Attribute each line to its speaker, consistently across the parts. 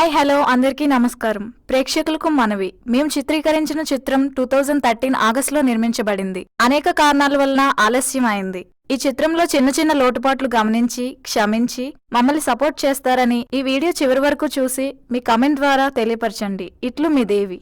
Speaker 1: Hi hello అందరికీ నమస్కారం. ప్రేక్షకులకు మనవి, మేము చిత్రీకరించిన చిత్రం 2013 ఆగస్టులో నిర్మించబడింది. అనేక కారణాల వలన ఆలస్యం అయింది. ఈ చిత్రంలో చిన్న చిన్న లోటుపాట్లు గమనించి క్షమించి మమ్మల్ని సపోర్ట్ చేస్తారని ఈ వీడియో చివరి వరకు చూసి మీ కమెంట్ ద్వారా తెలియపరచండి. ఇట్లు మీ దేవి.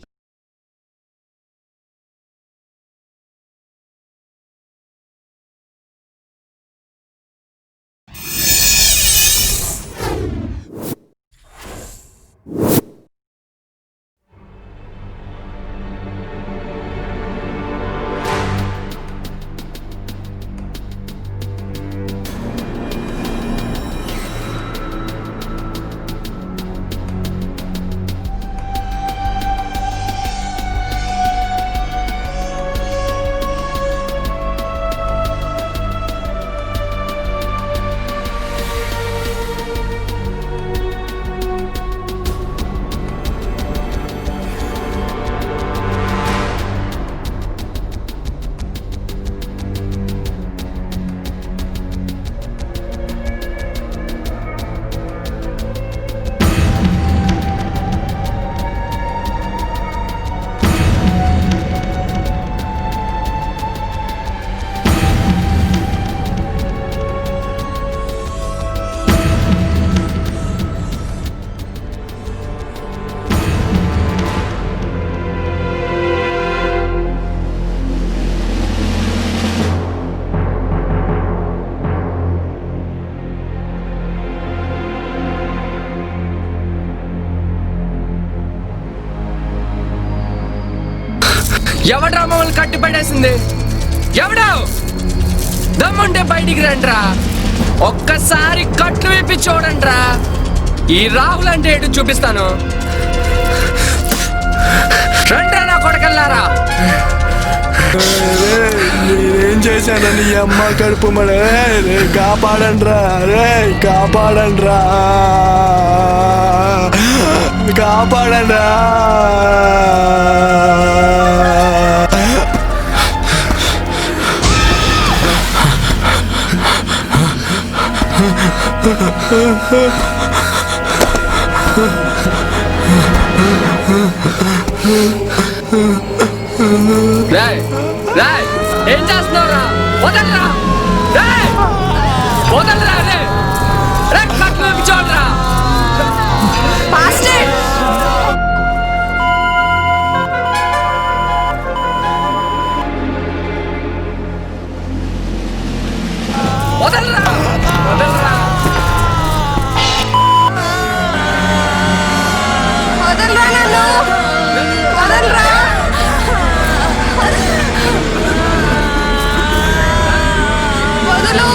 Speaker 2: ఎవడ్రా మమ్మల్ని కట్టి పడేసింది? ఎవడా దమ్ముంటే బయటికి రండ్రా, ఒక్కసారి కట్లు విప్పి చూడండిరా. ఈ రాహుల్ అంటే ఏంటో చూపిస్తాను. రండ్రా నా కొడకల్లారా.
Speaker 3: నేనేం చేశానని అమ్మ కడుపు మడే కాపాడండ్రా, రే కాపాడండ్రా, కాపాడండ్రా.
Speaker 2: ఏం చేస్తున్నావురా? వదలరా, వదలరా, రే కట్లు విప్పి చూడరా. వదలరా, వదలరా,
Speaker 4: వదలరా నన్ను, వదలరా. వదలు.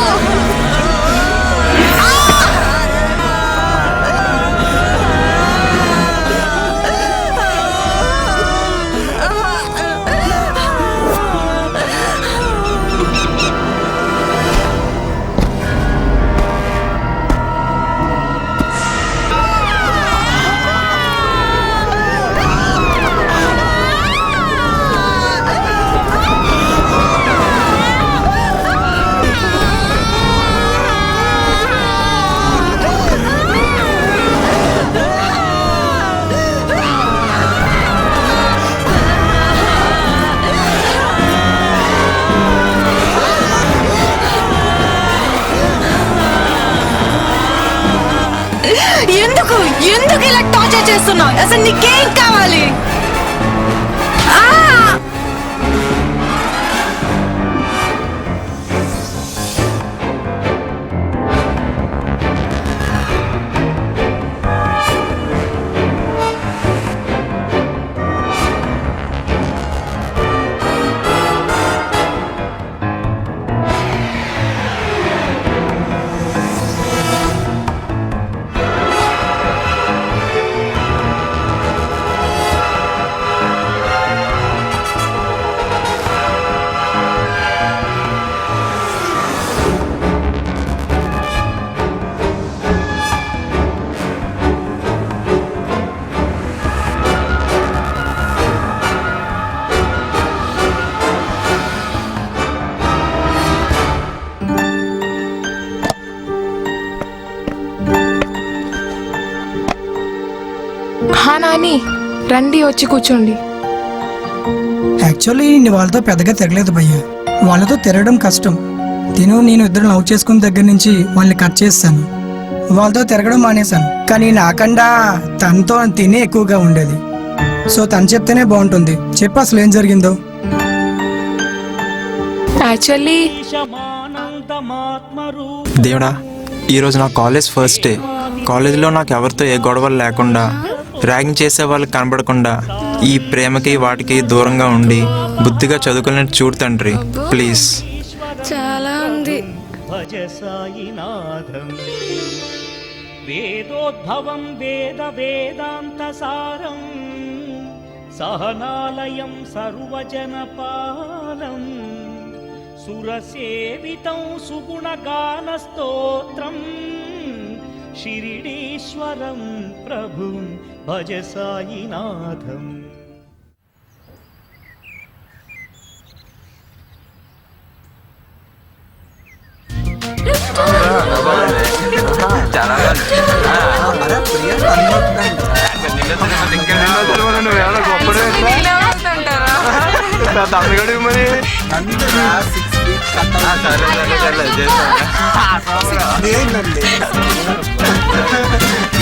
Speaker 4: ఎందుకు ఎందుకు ఇలా టార్చర్ చేస్తున్నావు? అసలు నీకేం కావాలి?
Speaker 5: నాని రండి వచ్చి కూర్చోండి.
Speaker 6: యాక్చువల్లీ నేను వాళ్ళతో పెద్దగా తిరగలేదు భయ్య. వాళ్ళతో తిరగడం కష్టం. నేను ఇద్దరు లవ్ చేసుకున్న దగ్గర నుంచి వాళ్ళని కట్ చేస్తాను. వాళ్ళతో తిరగడం మానేశాను. కానీ నాకన్నా తనతో తినే ఎక్కువగా ఉండేది. సో తను చెప్తేనే బాగుంటుంది. చెప్పు అసలు ఏం జరిగిందో.
Speaker 5: యాక్చువల్లీ
Speaker 7: దేవుడా, ఈరోజు నా కాలేజ్ ఫస్ట్ డే. కాలేజీలో నాకు ఎవరితో ఏ గొడవలు లేకుండా, ర్యాగింగ్ చేసే వాళ్ళకి కనబడకుండా, ఈ ప్రేమకి వాటికి దూరంగా ఉండి బుద్ధిగా చదువుకునేట్టు చూడు తండ్రి, ప్లీజ్.
Speaker 5: చాలా ఉంది.
Speaker 8: భజ సాయినాథం వేదోద్భవం వేద వేదాంత సారం సహనాలయం సర్వజనపాలం సురసేవితం సుగుణగానస్తోత్రం షిరిడీశ్వరం ప్రభుం భజ సాయినాథం.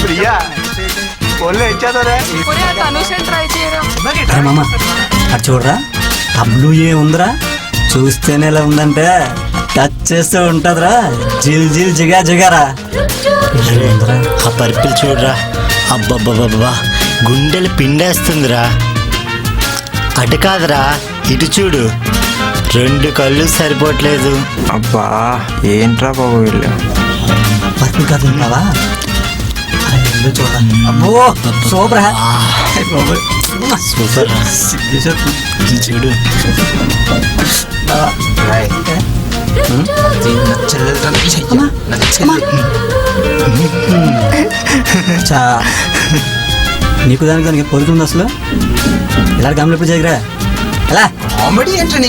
Speaker 3: ప్రియా ఒళ్ళు ఇచ్చేదరే
Speaker 9: మామ అది చూడరా, అబ్లు ఏ ఉందిరా, చూస్తేనే ఎలా ఉందంటే టచ్ చేస్తూ ఉంటదిరా, జిల్ జిల్ జిగా జిగారా.
Speaker 10: ఆ పర్పుల్ చూడరా, అబ్బబ్బబ్బబ్బా గుండెలు పిండేస్తుందిరా. అటు కాదురా, ఇటు చూడు, 2 కళ్ళు సరిపోవట్లేదు.
Speaker 7: అబ్బా ఏంట్రా బాబు వీళ్ళు.
Speaker 9: పర్పుల్ కాదు ఉంటావా? చూడరా, అబ్బో సూపర్.
Speaker 10: సూపర్ చూడు.
Speaker 9: నీకు దానికి పొరుకుంది అసలు. ఇలా గమలు ఎప్పుడు చేయగరా ఎలా
Speaker 3: కామెడీ ఏంటని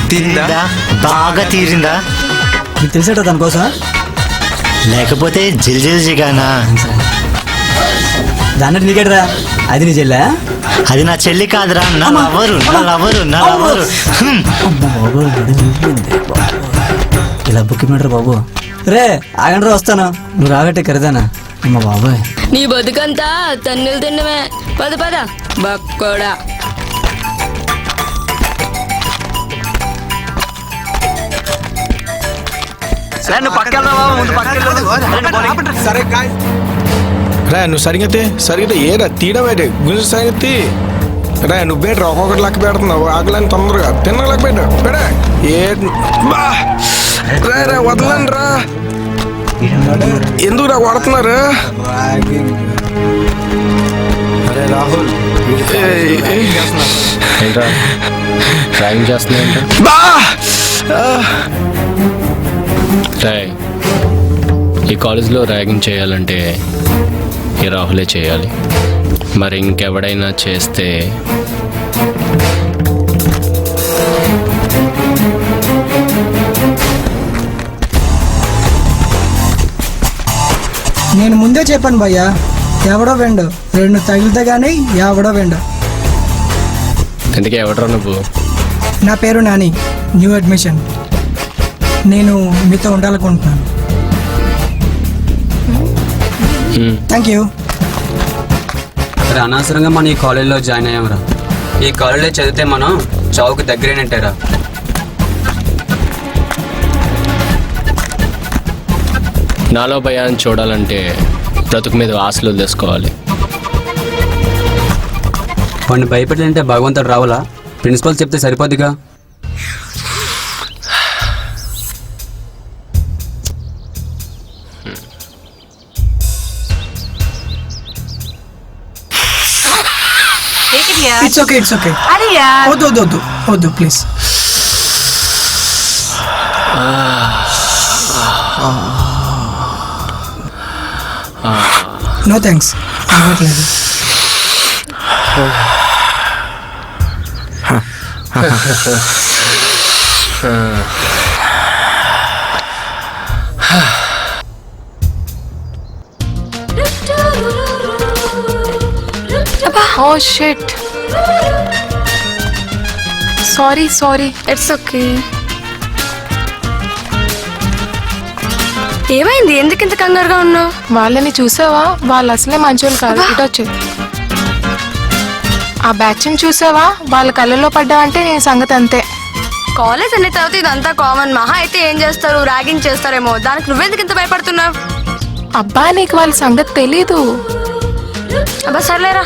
Speaker 7: తిందా
Speaker 10: బాగా తీరిందా?
Speaker 9: నీకు తెలిసేట దానికోసం,
Speaker 10: లేకపోతే జిల్ జిల్ జిగానా?
Speaker 9: దాన్ని నీకేటరా, అది నీ చెల్లె?
Speaker 10: అది నా చెల్లి కాదురా, నా లవరు, నా లవరు, నా లవరు.
Speaker 9: ఇలా బుక్కి మీటర్ బాబు. రే ఆగండ్రా, వస్తాను. నువ్వు రాగట్టే ఖరీదానా అమ్మ బాబాయ్.
Speaker 11: నీ బతుకంతా తన్నులు తిన్నమే. పద పద బక్కోడా.
Speaker 3: సరే రా, నువ్వు సరిగితే ఏరా తీయడమేటి గుంజు సరిగెత్తి రా. నువ్వు బేట ఒక్కొక్కటి లెక్క పెడుతున్నావు. ఆకలని తొందరగా తిన్న లెక్క పెట్టు పెడ ఏ రా వదలండి రా. ఎందుకు రా కొడుతున్నారు? అరే రాహుల్
Speaker 2: డ్రైవింగ్ చేస్తున్నా ఈ కాలేజ్లో ర్యాగింగ్ చేయాలంటే ఈ రాహులే చేయాలి. మరి ఇంకెవడైనా చేస్తే
Speaker 6: నేను ముందే చెప్పాను భయ్యా, ఎవడో వెండు 2 తగిలితే కానీ ఎవడో వెండు.
Speaker 2: ఎందుకే ఎవడరా నువ్వు?
Speaker 6: నా పేరు నాని, న్యూ అడ్మిషన్. నేను మీతో ఉండాలనుకుంటున్నాను. Thank you.
Speaker 12: అనవసరంగా మనం ఈ కాలేజీలో జాయిన్ అయ్యామరా. ఈ కాలేజీలో చదివితే మనం చావుకు దగ్గరేనంటారా.
Speaker 2: నాలో భయాన్ని చూడాలంటే బ్రతుకు మీద ఆశలు వదిలేసుకోవాలి.
Speaker 12: వాడిని భయపెట్టాలంటే భగవంతుడు రావాలా? ప్రిన్సిపల్ చెప్తే సరిపోద్దిగా.
Speaker 6: It's okay, it's okay. వద్దు వద్దు వద్దు వద్దు ప్లీజ్. నో థ్యాంక్స్, అవ్వట్లేదు.
Speaker 5: Oh shit, sorry sorry.
Speaker 11: It's okay. ఏమైంది? ఎందుకు ఇంత కంగారుగా ఉన్నావు?
Speaker 5: వాళ్ళని చూసావా? వాళ్ళు అసలే మంచోళ్ళు కాదు. ఇటు వచ్చి ఆ బ్యాచ్ని చూసావా? వాళ్ళ కళ్ళలో పడ్డావంటే నేను సంగతి అంతే.
Speaker 11: కాలేజ్ అనే తర్వాత ఇదంతా కామన్. మహా అయితే ఏం చేస్తారు, ర్యాగింగ్ చేస్తారేమో. దానికి నువ్వెందుకు ఇంత భయపడుతున్నావు?
Speaker 5: అబ్బా నీకు వాళ్ళ సంగతి తెలీదు.
Speaker 11: అబ్బా సర్లేరా.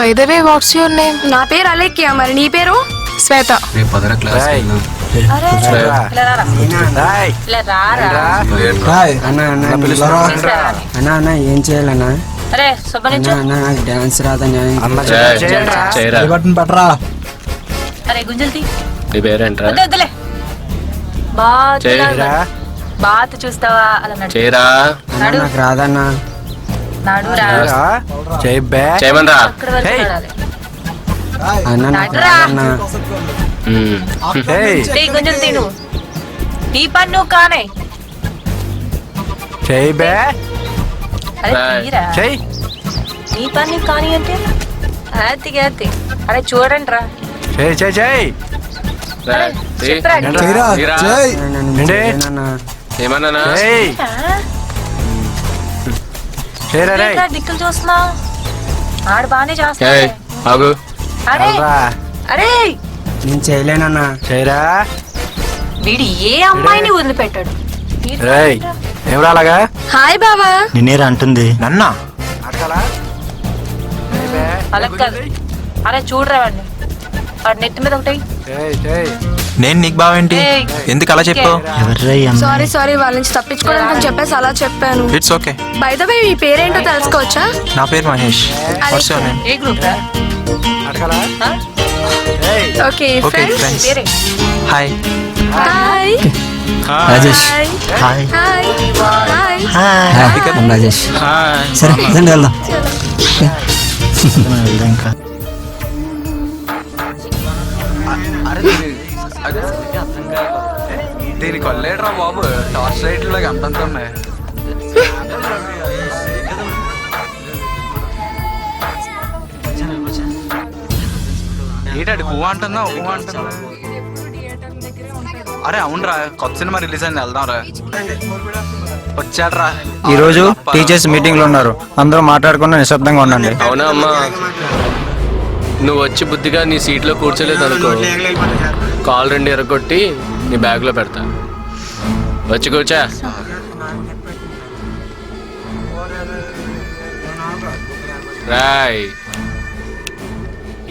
Speaker 5: By the way what's your name?
Speaker 11: నా పేరు అలేఖ్య. మరి నీ పేరు?
Speaker 5: శ్వేత.
Speaker 12: రేపు 10 క్లాస్
Speaker 9: అన్నా ఏం చేయాలన్నా?
Speaker 11: అరే సుబ్బనిచ్చు.
Speaker 9: నాకు డాన్స్ రాదని
Speaker 3: పట్టరా.
Speaker 11: అరే గుంజల్తి.
Speaker 2: నీ పేరేంట్రా?
Speaker 11: వద్దులే. బాత్ చూస్తావా? అలా నడు.
Speaker 2: చేయరా.
Speaker 9: నాకు రాదన్నా.
Speaker 11: నడురా.
Speaker 2: చేయమనరా.
Speaker 11: అక్కడ వరకు నడాలి.
Speaker 9: అన్న నాకు రాదన్నా.
Speaker 11: గుంజలు తిను. నీ పని నువ్వు కానే. అరే తీరా. నీ పని నీకు కానీ అంటే హ్యాతి. అరే చూడండి రా.
Speaker 2: ఏమన్నా
Speaker 11: దిక్కులు చూస్తున్నా. ఆడు బానే చేస్తా.
Speaker 2: ఆగు.
Speaker 11: అరే అరే
Speaker 9: నేను చేయలేనన్నా. చేయరా.
Speaker 11: వీడు ఏ అమ్మాయిని వదిలిపెట్టాడు.
Speaker 3: ఏం రాలాగా?
Speaker 11: హాయ్ బావా.
Speaker 10: నిన్నేరా అంటుంది.
Speaker 7: నన్నా?
Speaker 11: అలా కాదు. అరే చూడరా వాడిని. వాడి నెత్తి మీద ఒకటి.
Speaker 7: నేను నీకు బావేంటి? ఎందుకు అలా చెప్పావు?
Speaker 11: సారీ వాళ్ళ నుంచి తప్పించుకోవడానికి చెప్పేసి అలా చెప్పాను.
Speaker 7: It's okay.
Speaker 11: By the way మీ పేరేంటో తెలుసుకోవచ్చా?
Speaker 7: నా పేరు మహేష్. What's your name?
Speaker 11: ఏ గ్రూప్ రా? Okay friends. పేరే?
Speaker 7: Hi.
Speaker 11: Hi
Speaker 9: Rajesh.
Speaker 11: Hi hi hi.
Speaker 9: Rajesh. సరే రండి వెళ్దాం.
Speaker 10: ఇంకా
Speaker 7: దీనికి వల్లేట్రా బాబు. టార్చ్ లైట్లో అంతంత ఉన్నాయి. ఏంటంటే పువ్వు అంటుందా? పువ్వు అంటుందా? అరే అవునరా, కొత్త సినిమా రిలీజ్ అయింది, వెళ్దాం రా. వచ్చాడ్రా.
Speaker 9: ఈరోజు టీచర్స్ మీటింగ్ లో ఉన్నారు. అందరూ మాట్లాడకుండా నిశ్శబ్దంగా ఉండండి.
Speaker 2: అవునా అమ్మా? నువ్వు వచ్చి బుద్ధిగా నీ సీట్లో కూర్చోలేదు అనుకో, కాల్ 2 ఎరగొట్టి నీ బ్యాగ్లో పెడతా. వచ్చి కూర్చో. రాయ్,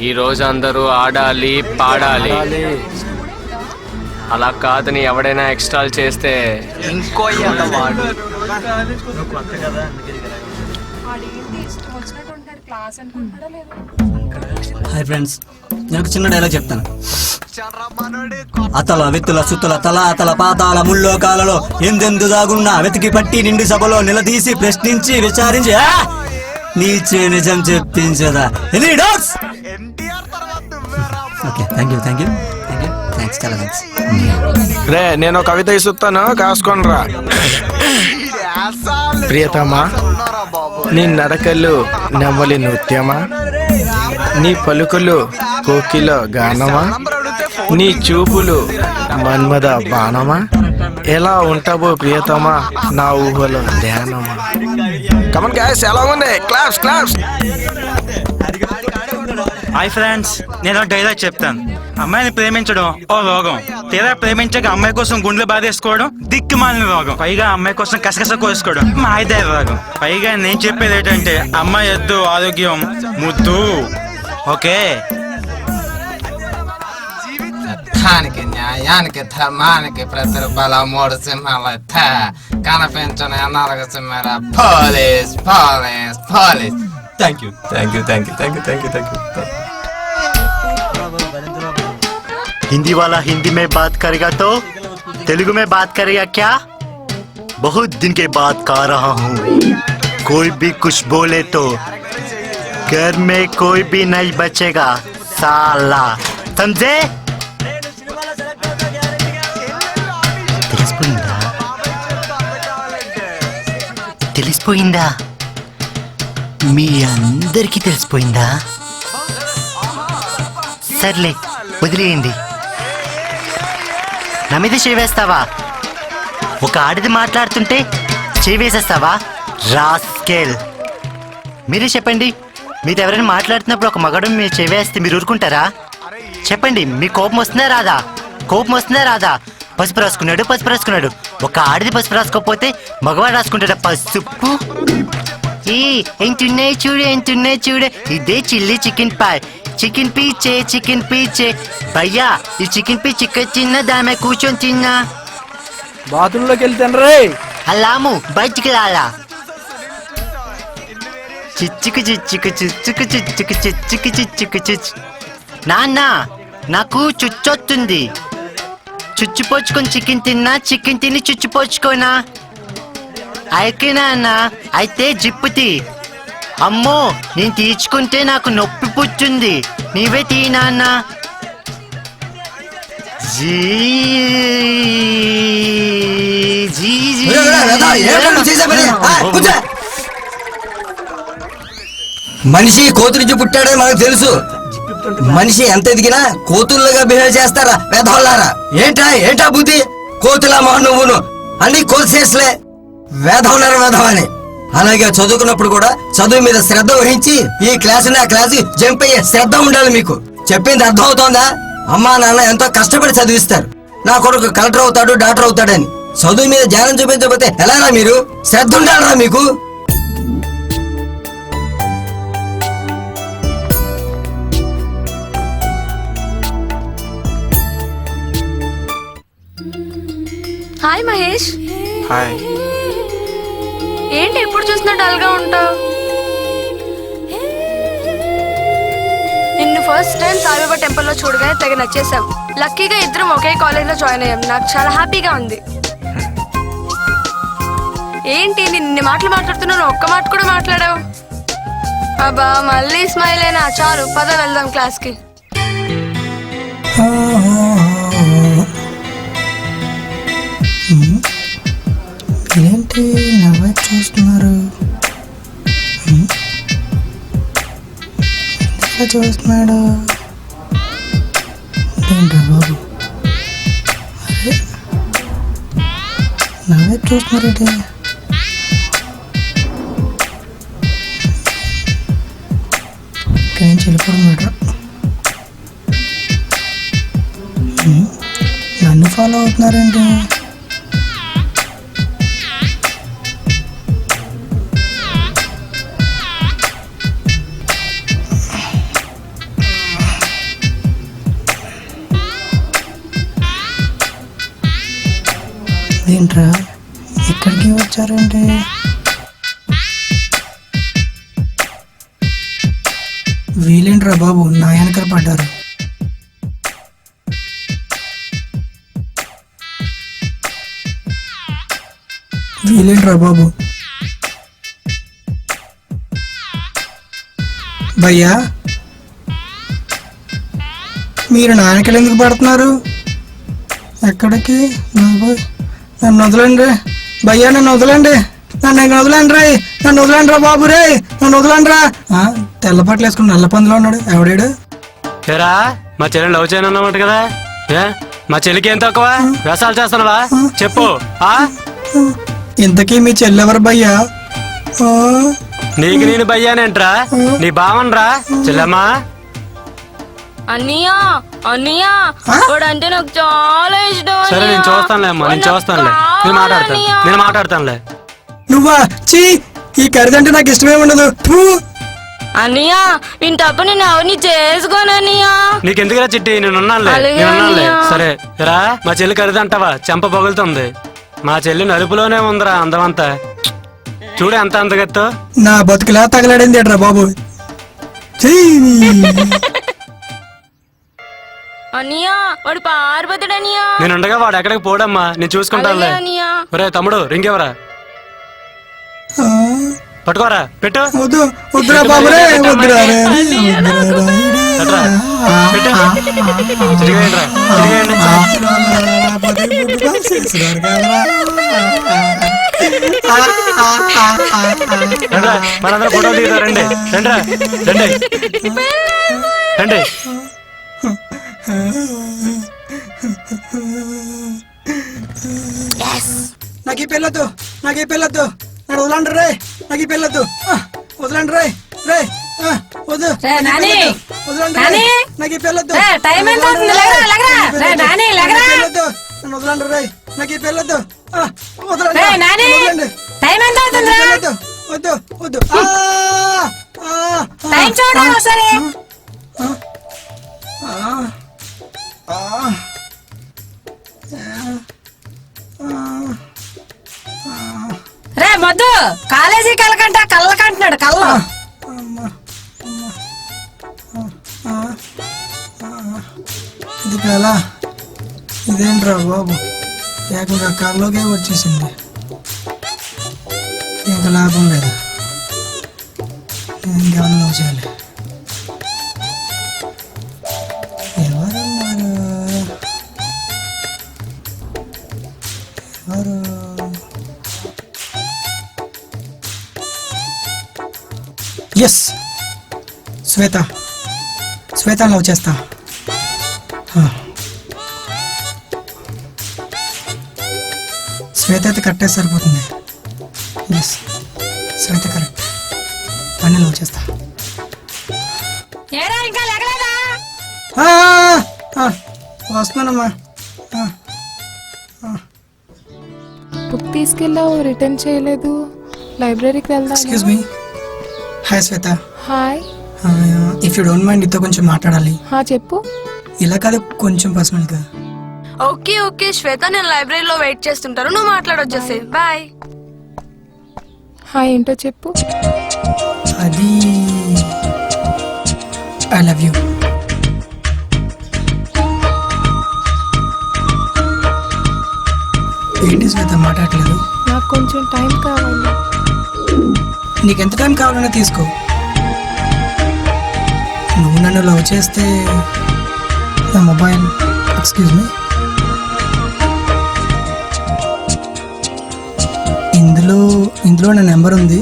Speaker 2: ఈరోజు అందరూ ఆడాలి పాడాలి. అలా కాదని ఎవడైనా ఎక్స్ట్రాల్ చేస్తే
Speaker 7: ఇంకో వాడు.
Speaker 9: హాయ్ ఫ్రెండ్స్, నేను ఒక చిన్న డైలాగ్ చెప్తాను. అతల విత్తుల సుత్తుల తల అతల పాతాల ముల్లోకాలలో ఎందెందు దాగున్నా వెతికి పట్టి నిండి సభలో నిలదీసి ప్రశ్నించి విచారించి నీచే నిజం చెప్పించదా. Any doubts? Okay, thank you thanks, చాలా థ్యాంక్స్.
Speaker 3: రే, నేను ఒక కవిత ఇస్తాను, కాసుకోండి రా. ప్రియతమా, నీ నడకలు నెమలి నృత్యమా, నీ పలుకులు కోకిల గానమా, నీ చూపులు మన్మద బాణమా, ఎలా ఉంటావో ప్రియతమా నా ఊహలో ధ్యానమా. కమన్ గైస్, ఎలా ఉంది? Claps claps.
Speaker 13: హాయ్ ఫ్రెండ్స్, నేను డైలాగ్ చెప్తాను. అమ్మాయిని ప్రేమించడం ఓ రోగం, తీరా ప్రేమించక అమ్మాయి కోసం గుండెలు బాధేసుకోవడం దిక్కుమాలిన రోగం, పైగా అమ్మాయి కోసం కసకస కోసుకోవడం మాయిదారి రోగం. పైగా నేను చెప్పేది ఏంటంటే అమ్మాయి ఎద్దు ఆరోగ్యం ముద్దు. ఓకే,
Speaker 14: న్యాయానికి ధర్మానికి ప్రతిఫలం 3 సింహాల కనిపించని అనాలక సింహాల police police police.
Speaker 7: Thank you.
Speaker 10: Hindi वाला हिंदी में बात करेगा तो तेलुगु में बात करेगा क्या? बहुत दिन के बाद गा रहा हूँ. कोई भी कुछ बोले तो घर में कोई भी नहीं बचेगा. साला समझे తెలిసిపోయిందా తెలిసిపోయిందా మీ అందరికీ తెలిసిపోయిందా సర్లే వదిలేయండి నా మీద చేవేస్తావా ఒక ఆడిది మాట్లాడుతుంటే చేవేసేస్తావా రాస్కెల్ మీరే చెప్పండి మీతో ఎవరైనా మాట్లాడుతున్నప్పుడు ఒక మగడు మీరు చేవేస్తే మీరు ఊరుకుంటారా చెప్పండి మీ కోపం వస్తుందా రాదా కోపం వస్తుందా రాదా పసుపు రాసుకున్నాడు ఒక ఆడిది పసుపు రాసుకోకపోతే మగవాడు రాసుకుంటాడా పసుపు ఎంతున్నాయి చూడు ఇదే చిల్లీ చికెన్ పాయ్ చికెన్ పీచే భయ్యా ఈ చికెన్ పీచ్ ఇక్కడ తిన్నా దాని కూర్చొని తిన్నా
Speaker 3: బాత్రూంలోకి వెళ్తాను రే
Speaker 10: అలాము బయటికి రాలా చిచ్చుకు నాన్న నాకు చుచ్చొస్తుంది చుచ్చిపోచుకొని చికెన్ తిని చుచ్చిపోచుకోనా అయితే నాన్న అయితే జిప్పుతి అమ్మో నేను తీర్చుకుంటే నాకు నొప్పి పుచ్చుంది నీవే తీ నాన్న
Speaker 15: మనిషి కోతు నుంచి పుట్టాడని మనకు తెలుసు మనిషి ఎంత ఎదిగినా కోతుల్లాగా బిహేవ్ చేస్తారా వేధవల్లారా ఏంటా బుద్ధి కోతులా మా నువ్వును అన్ని కోసేసలే వేధవని అలాగే చదువుకున్నప్పుడు కూడా చదువు మీద శ్రద్ధ వహించి ఈ క్లాసు ఆ క్లాసు జంప్ అయ్యే శ్రద్ధ ఉండాలి మీకు చెప్పింది అర్థం అవుతోందా అమ్మా నాన్న ఎంతో కష్టపడి చదివిస్తారు నా కొడుకు కలెక్టర్ అవుతాడు డాక్టర్ అవుతాడని చదువు మీద ధ్యానం చూపించకపోతే ఎలారా మీరు శ్రద్ధ ఉండాలరా మీకు
Speaker 11: హాయ్ మహేష్.
Speaker 7: హాయ్.
Speaker 11: ఏంటి ఎప్పుడు చూసినా డల్గా ఉంటావు? నిన్ను ఫస్ట్ టైం సాయిబాబా టెంపుల్లో చూడగానే తెగ నచ్చేసాం. లక్కీగా ఇద్దరం ఒకే కాలేజ్లో జాయిన్ అయ్యాం. నాకు చాలా హ్యాపీగా ఉంది. ఏంటి నిన్న మాటలు మాట్లాడుతున్నాను, ఒక్క మాట కూడా మాట్లాడావు? అబ్బా మళ్ళీ స్మైల్ అయినా చాలు, పద వెళ్దాం క్లాస్కి.
Speaker 6: ఏంటి నా వైపు చూస్తున్నారు? ఎందుకు చూస్తున్నాడు ఏంట్రా బాబు? అరే నా వైపు చూస్తున్నారేంటి? ఇక్కడి నుంచి వెళ్ళిపోవడం నన్ను ఫాలో అవుతున్నారేంటి? ఏంట్రా ఇక్కడికి వచ్చారంటే? వీలేంట్రా బాబు నా వెనకాల పడ్డారు. వీలేంట్రా బాబు? భయ్యా మీరు నా వెనకాల ఎందుకు పడుతున్నారు? ఎక్కడికి? నన్ను వదలండి భయ్యా, నన్ను వదలండి, నన్ను వదలండి రే, నన్ను వదలండి రా బాబు రే, నన్ను వదలండి రా. తెల్ల బట్టలు వేసుకుని నల్ల పందులో ఉన్నాడు ఎవడాడు?
Speaker 12: ఏరా మా చెల్లి లవ్ చేయను అన్నమాట కదా, ఏ మా చెల్లికి ఏం తక్కువ వ్యవసాయాలు చేస్తున్నావా చెప్పు.
Speaker 6: ఇంతకీ మీ చెల్లెవరు భయ్యా?
Speaker 12: నీకు నేను భయ్యానేంట్రా, నీ బావనరా చెల్లెమ్మా.
Speaker 11: అన్నయ్యా అన్నయ్యా వాడంటే నాకు చాలా ఇష్టం.
Speaker 12: సరే నేను చూస్తానులే అమ్మా, నేను మాట్లాడతానులే.
Speaker 6: నువ్వా? చీ, ఈ కరిదంటే నాకు ఇష్టమే ఉండదు.
Speaker 11: అన్నయ్యా నేను తప్ప నేను ఎవరిని చేసుకోనన్నయ్యా.
Speaker 12: నీకెందుకురా చిట్టి, నేనున్నానులే. సరే రా, మా చెల్లి ఖరీదంటావా? చెంప పగులుతుంది. మా చెల్లి నలుపులోనే ఉందిరా అందమంతా. చూడు ఎంత అందగత్తో.
Speaker 6: నా బతుకులా తగలాడింది ఏట్రా బాబు.
Speaker 11: అన్నయ్యా వాడు పారిపోతాడన్నయ్యా.
Speaker 12: నేనుండగా వాడు ఎక్కడికి పోడమ్మా, నేను చూసుకుంటానులే. ఒరే తమ్ముడు రింగ్ ఎవరా? పట్టుకోరా, పెట్టు.
Speaker 6: వద్దురా బాబు రే, వద్దురా.
Speaker 12: ఎట్రా పెట్టు చిరిగేయండిరా రండ్రా మనందరం ఫోటో దిగుతా రండి రండ్రా రండి రండి
Speaker 6: నాకు ఈ పెళ్ళొద్దు నాకు ఈ పెళ్ళొద్దు నన్ను వదలండి రే నాకు ఈ పెళ్ళొద్దు వదలండి రే రే వద్దు వదలండి నాకు ఈ పెళ్ళొద్దు నన్ను వదలండి రే నాకు ఈ పెళ్ళొద్దు వదలండి వద్దు వద్దు
Speaker 4: రే మొద్దు కాలేజీ కళ్ళకంట కళ్ళకంటున్నాడు కళ్ళ
Speaker 6: ఇది కలా ఇదేంట్రా బాబు ఏకంగా కళ్ళలోకే వచ్చేసింది ఇంకా లాభం లేదు ఇంకేమన్నా చేయాలి ఎవరున్నారు ఎవరు ఎస్ శ్వేత శ్వేత లవ్ చేస్తా శ్వేత అయితే కరెక్టే సరిపోతుంది ఎస్ శ్వేత కరెక్ట్ అన్నీ లవ్ చేస్తా వస్తున్నానమ్మా
Speaker 5: బుక్ తీసుకెళ్ళావు రిటర్న్ చేయలేదు లైబ్రరీకి వెళ్దాం
Speaker 6: excuse me hi Shweta
Speaker 5: hi
Speaker 6: if you don't mind నీతో కొంచెం మాట్లాడాలి
Speaker 5: చెప్పు
Speaker 6: ఇలా కాదు కొంచెం పర్సనల్గా
Speaker 11: ఓకే ఓకే శ్వేత నేను లైబ్రరీలో వెయిట్ చేస్తుంటాను నువ్వు మాట్లాడొచ్చేసే బాయ్
Speaker 5: హాయ్ ఏంటో చెప్పు
Speaker 6: అది ఐ లవ్ యూ ఏంటి శ్వేత మాట్లాడలేదు
Speaker 5: నాకు కొంచెం టైం కావాలి
Speaker 6: నీకు ఎంత టైం కావాలన్నా తీసుకో నువ్వు నన్ను లవ్ చేస్తే నా మొబైల్ ఎక్స్క్యూజ్ మీ ఇందులో నా నెంబర్ ఉంది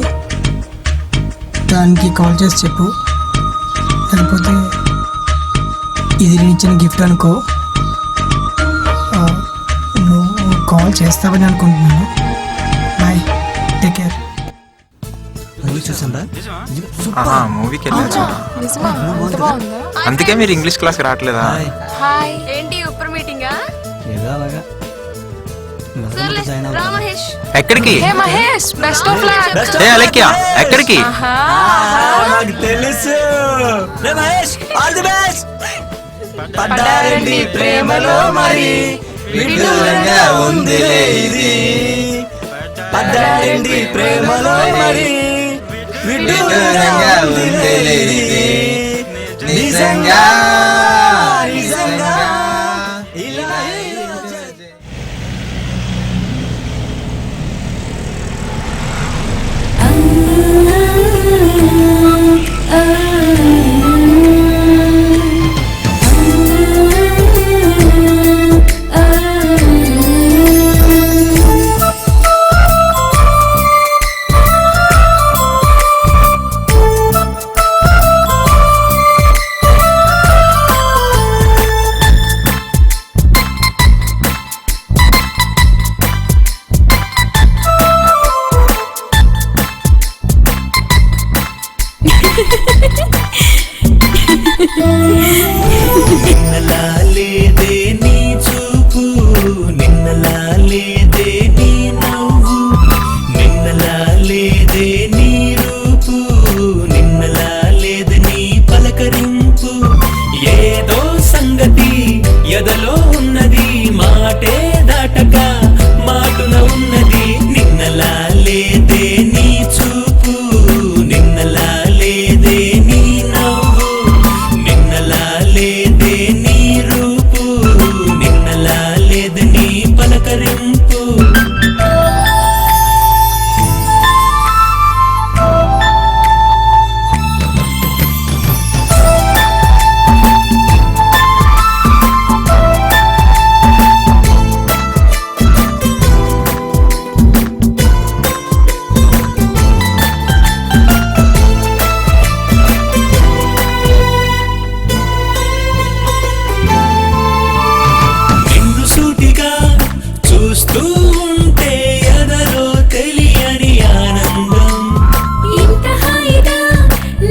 Speaker 6: దానికి కాల్ చేసి చెప్పు లేకపోతే ఇది నేను ఇచ్చిన గిఫ్ట్ అనుకో నువ్వు కాల్ చేస్తావని అనుకుంటున్నాను బాయ్ టేక్ కేర్
Speaker 7: మూవీకి వెళ్ళారు అందుకే మీరు ఇంగ్లీష్ క్లాస్కి రావట్లేదా
Speaker 5: హాయ్
Speaker 11: ఏంటి ఉప్పర్ మీటింగా మహేష్
Speaker 7: ఎక్కడికి
Speaker 5: హే మహేష్ బెస్ట్ ఆఫ్ లక్
Speaker 7: ఏ అలెక్యా ఎక్కడికి
Speaker 9: తెలుసు మహేష్ ఆల్ ది బెస్ట్ పడ్డారండి ప్రేమలో మరి విడ్డూరంగా ఉందిలే ఇది పడ్డారండి ప్రేమలో మరి విడ్డూరంగా ఉందిలే ఇది నిజంగా నిజంగా
Speaker 16: నిన్నలాలేదే నీ చూపు నిన్నలాలేదే నీ నవ్వు నిన్నలాలేదే నీ రూపు నిన్నలాలేదే నీ పలకరింపు ఏదో సంగతి ఎదలో ఉన్నది మాటే దాటక మాటున ఉన్నది నిన్నలాలేదే నీ చూపు నిన్నలాలేదే నీ నవ్వు నిన్నలాలేదే నీ రూపు నిన్నలాలేదే నీ పలకరింపు చూస్తూ ఉంటే ఎదలో తెలియని ఆనందం
Speaker 17: ఇంత హాయిగా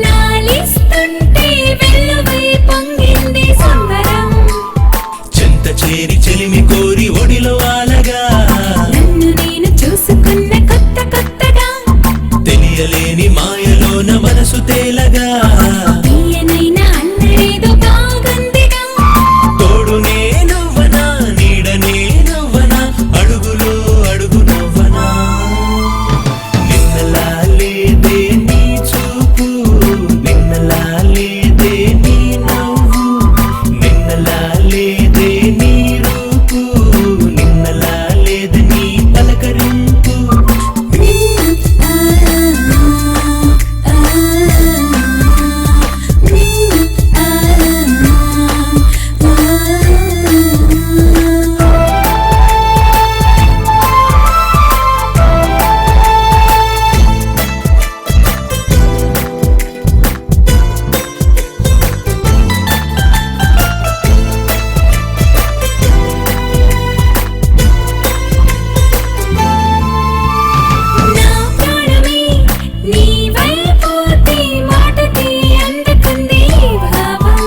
Speaker 17: లాలిస్తుంటే వెల్లువై పొంగింది సంబరం
Speaker 16: చెంత చేరి చెలిమి కోరి ఒడిలో వాలగా
Speaker 17: నన్ను నేను చూసుకున్న కొత్త కొత్తగా
Speaker 16: తెలియలేని మాయలోన మనసు తేలగా
Speaker 17: తీయనైన అల్లరేదో బాగుందిగా
Speaker 16: తోడు నేనవ్వనా నీడ నేనవ్వనా అడుగులో అడుగు నవ్వనా నిన్నలా లేదే నీ చూపు నిన్నలా లేదే నీ నవ్వు నిన్నలా లేదే నీ రూపు నిన్నలా లేదే నీ పలకరింపు
Speaker 17: నా ప్రాణమే నీ వైపోతే మాటకి అందుకుంది భావం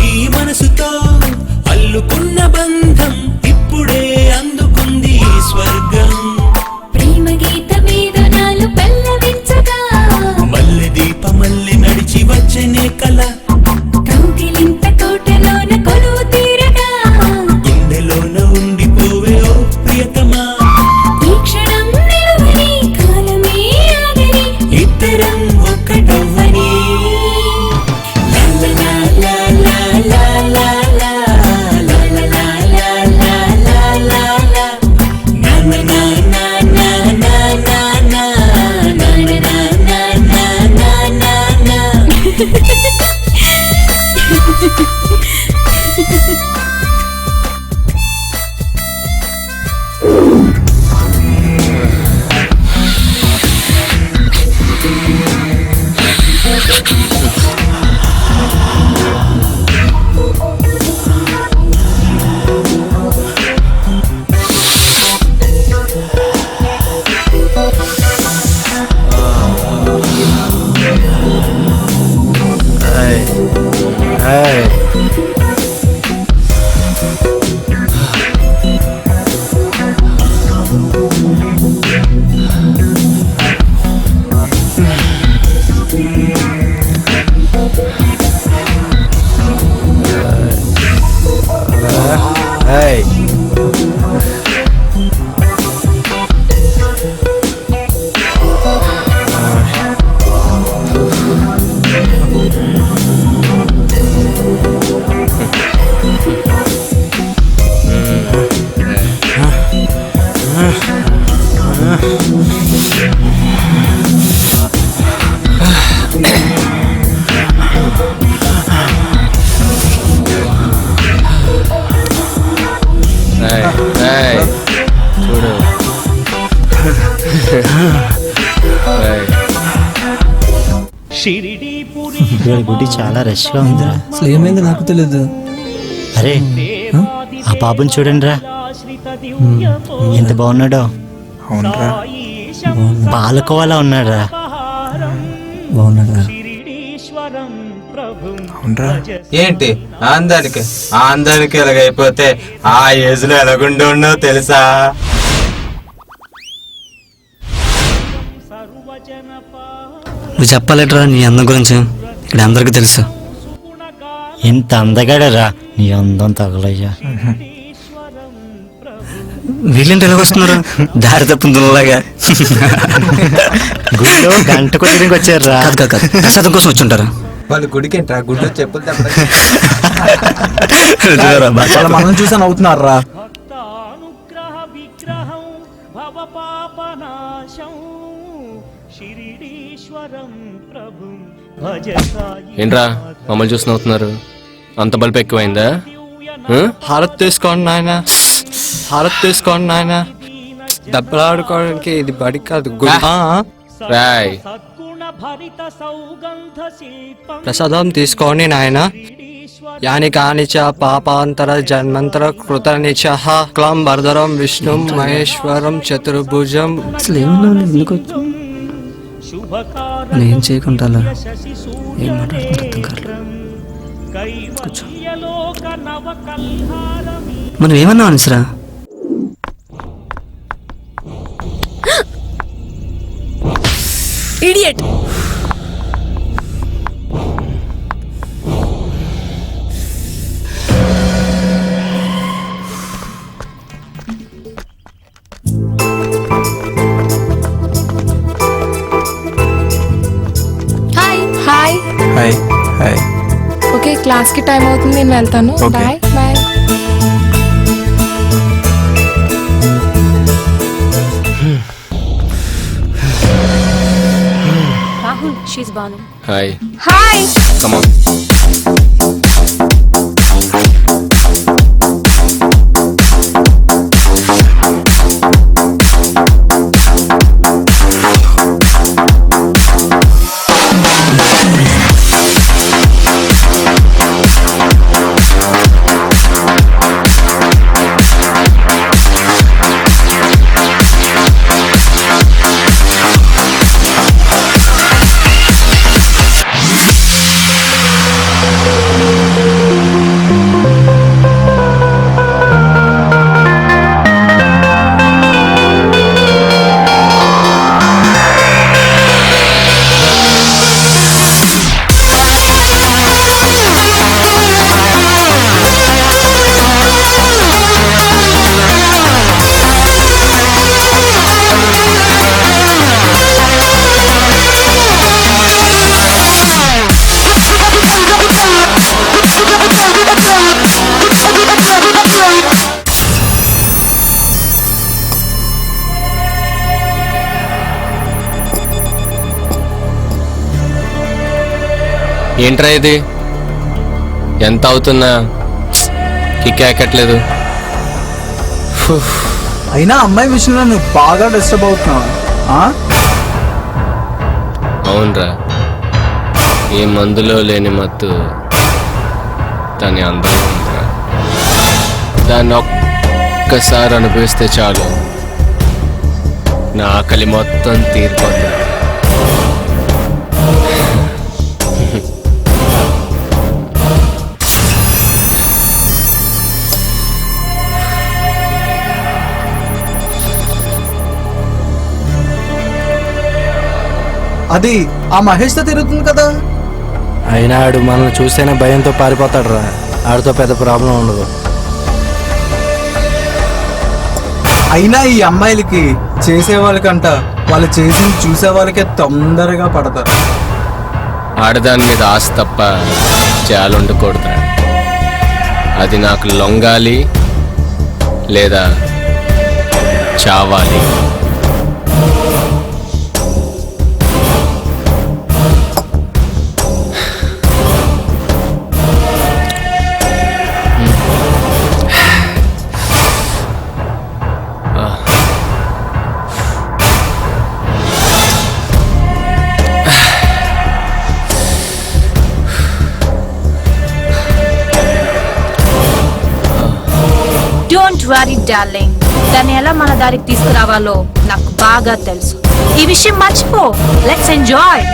Speaker 16: ఈ మనసుతో అల్లుకున్న బంధం ఇప్పుడే అందుకుంది స్వర్గం
Speaker 17: ప్రేమ గీత వేదనాలు పల్లవించగా
Speaker 16: మల్లె దీప మల్లె నడిచి వచ్చనే కల
Speaker 17: కౌగిలింత కోటలోన కొలువు తీరగా
Speaker 16: గుండెలోన ఉండిపోవే ఓ ప్రియతమా
Speaker 17: ఈ క్షణం నిలువని కాలమే ఆగని
Speaker 16: ఇద్దరం ఒక్కటవ్వని లా లా లా లా లా లా లా లా లా లా లా లా లా లా నా నా నా నా నా నా నా నా నా నా నా నా
Speaker 2: చూడు
Speaker 10: గుడి చాలా రష్ గా ఉందిరా
Speaker 6: అసలు ఏమైంది నాకు తెలియదు.
Speaker 10: అరే ఆ బాబుని చూడండి రా ఎంత బాగున్నాడో
Speaker 7: అవునరా
Speaker 10: బాలకోవాలా ఉన్నాడురా
Speaker 6: బాగున్నాడా?
Speaker 7: అవునరా
Speaker 14: ఏంటి అందరికి ఎలాగైపోతే ఆ ఏజ్ లో ఎలాగుండి ఉన్నావు తెలుసా?
Speaker 9: నువ్వు చెప్పలేట్రా నీ అందం గురించి ఇక్కడ అందరికీ తెలుసు.
Speaker 10: ఎంత అందగాడరా నీ అందం తగలయ్యా
Speaker 9: వీళ్ళేంటి ఎలాగ వస్తున్నారు దారి తప్పులాగా
Speaker 10: గుడిలో గంట కొట్టడానికి వచ్చారా
Speaker 9: కాదు కాదు కాదు ప్రసాదం కోసం వచ్చి ఉంటారా
Speaker 14: వాళ్ళు గుడికి ఏంట్రా గుడిలో చెప్పులు
Speaker 9: మనం చూసా నవ్వుతున్నారా
Speaker 2: ఏంట్రా మమ్మల్ని చూసి నవ్వుతున్నారు? అంత బల్పు ఎక్కువైందా?
Speaker 9: హారత్ తీసుకోండి నాయన హారత్ తీసుకోండి నాయన దెబ్బలాడుకోవడానికి ఇది బడి కాదు
Speaker 2: రాయ్
Speaker 9: ప్రసాదం తీసుకోండి నాయన
Speaker 18: యాని కాని చ పాపాంతర జన్మంతర కృతాని చ క్లం భర్ధరం విష్ణుం మహేశ్వరం చతుర్భుజం.
Speaker 9: అసలు ఏమన్నా ఎందుకు మనం ఏం చేయకుండా అలా ఏం మాట్లాడుతుందో అర్థం కాలేదు. కూర్చో. మనం ఏమన్నా అనుసరా
Speaker 11: idiot.
Speaker 5: Hi hi
Speaker 7: hi hi.
Speaker 5: Okay class కి టైం అవుతుంది, నేను వెళ్తాను.
Speaker 7: Okay.
Speaker 5: Bye bye.
Speaker 11: Rahul, she's Banu.
Speaker 2: Hi.
Speaker 11: Hi.
Speaker 2: Come on. ఏంట్రా ఇది? ఎంత అవుతున్నా కిక్ ఎక్కట్లేదు.
Speaker 19: అయినా అమ్మాయి విషయంలో నువ్వు బాగా డిస్టర్బ్ అవుతున్నావు.
Speaker 2: అవునరా, ఏ మందులో లేని మత్తు దాని అందంగా ఉందిరా. దాన్ని ఒక్కసారి అనుభవిస్తే చాలు, నా ఆకలి మొత్తం తీరిపోతుంది.
Speaker 19: అది ఆ మహేష్తో తిరుగుతుంది కదా.
Speaker 18: అయినా ఆడు మనల్ని చూస్తేనే భయంతో పారిపోతాడు రా. ఆడితో పెద్ద ప్రాబ్లం ఉండదు.
Speaker 19: అయినా ఈ అమ్మాయిలకి చేసే వాళ్ళకంట వాళ్ళు చేసి చూసే వాళ్ళకే తొందరగా పడతారు.
Speaker 2: ఆడదాని మీద ఆశ తప్ప జాలుండకూడదురా. అది నాకు లొంగాలి లేదా చావాలి.
Speaker 1: డోంట్ వరీ డార్లింగ్, దాన్ని ఎలా మన దారికి తీసుకురావాలో నాకు బాగా తెలుసు. ఈ విషయం మర్చిపో. Let's enjoy.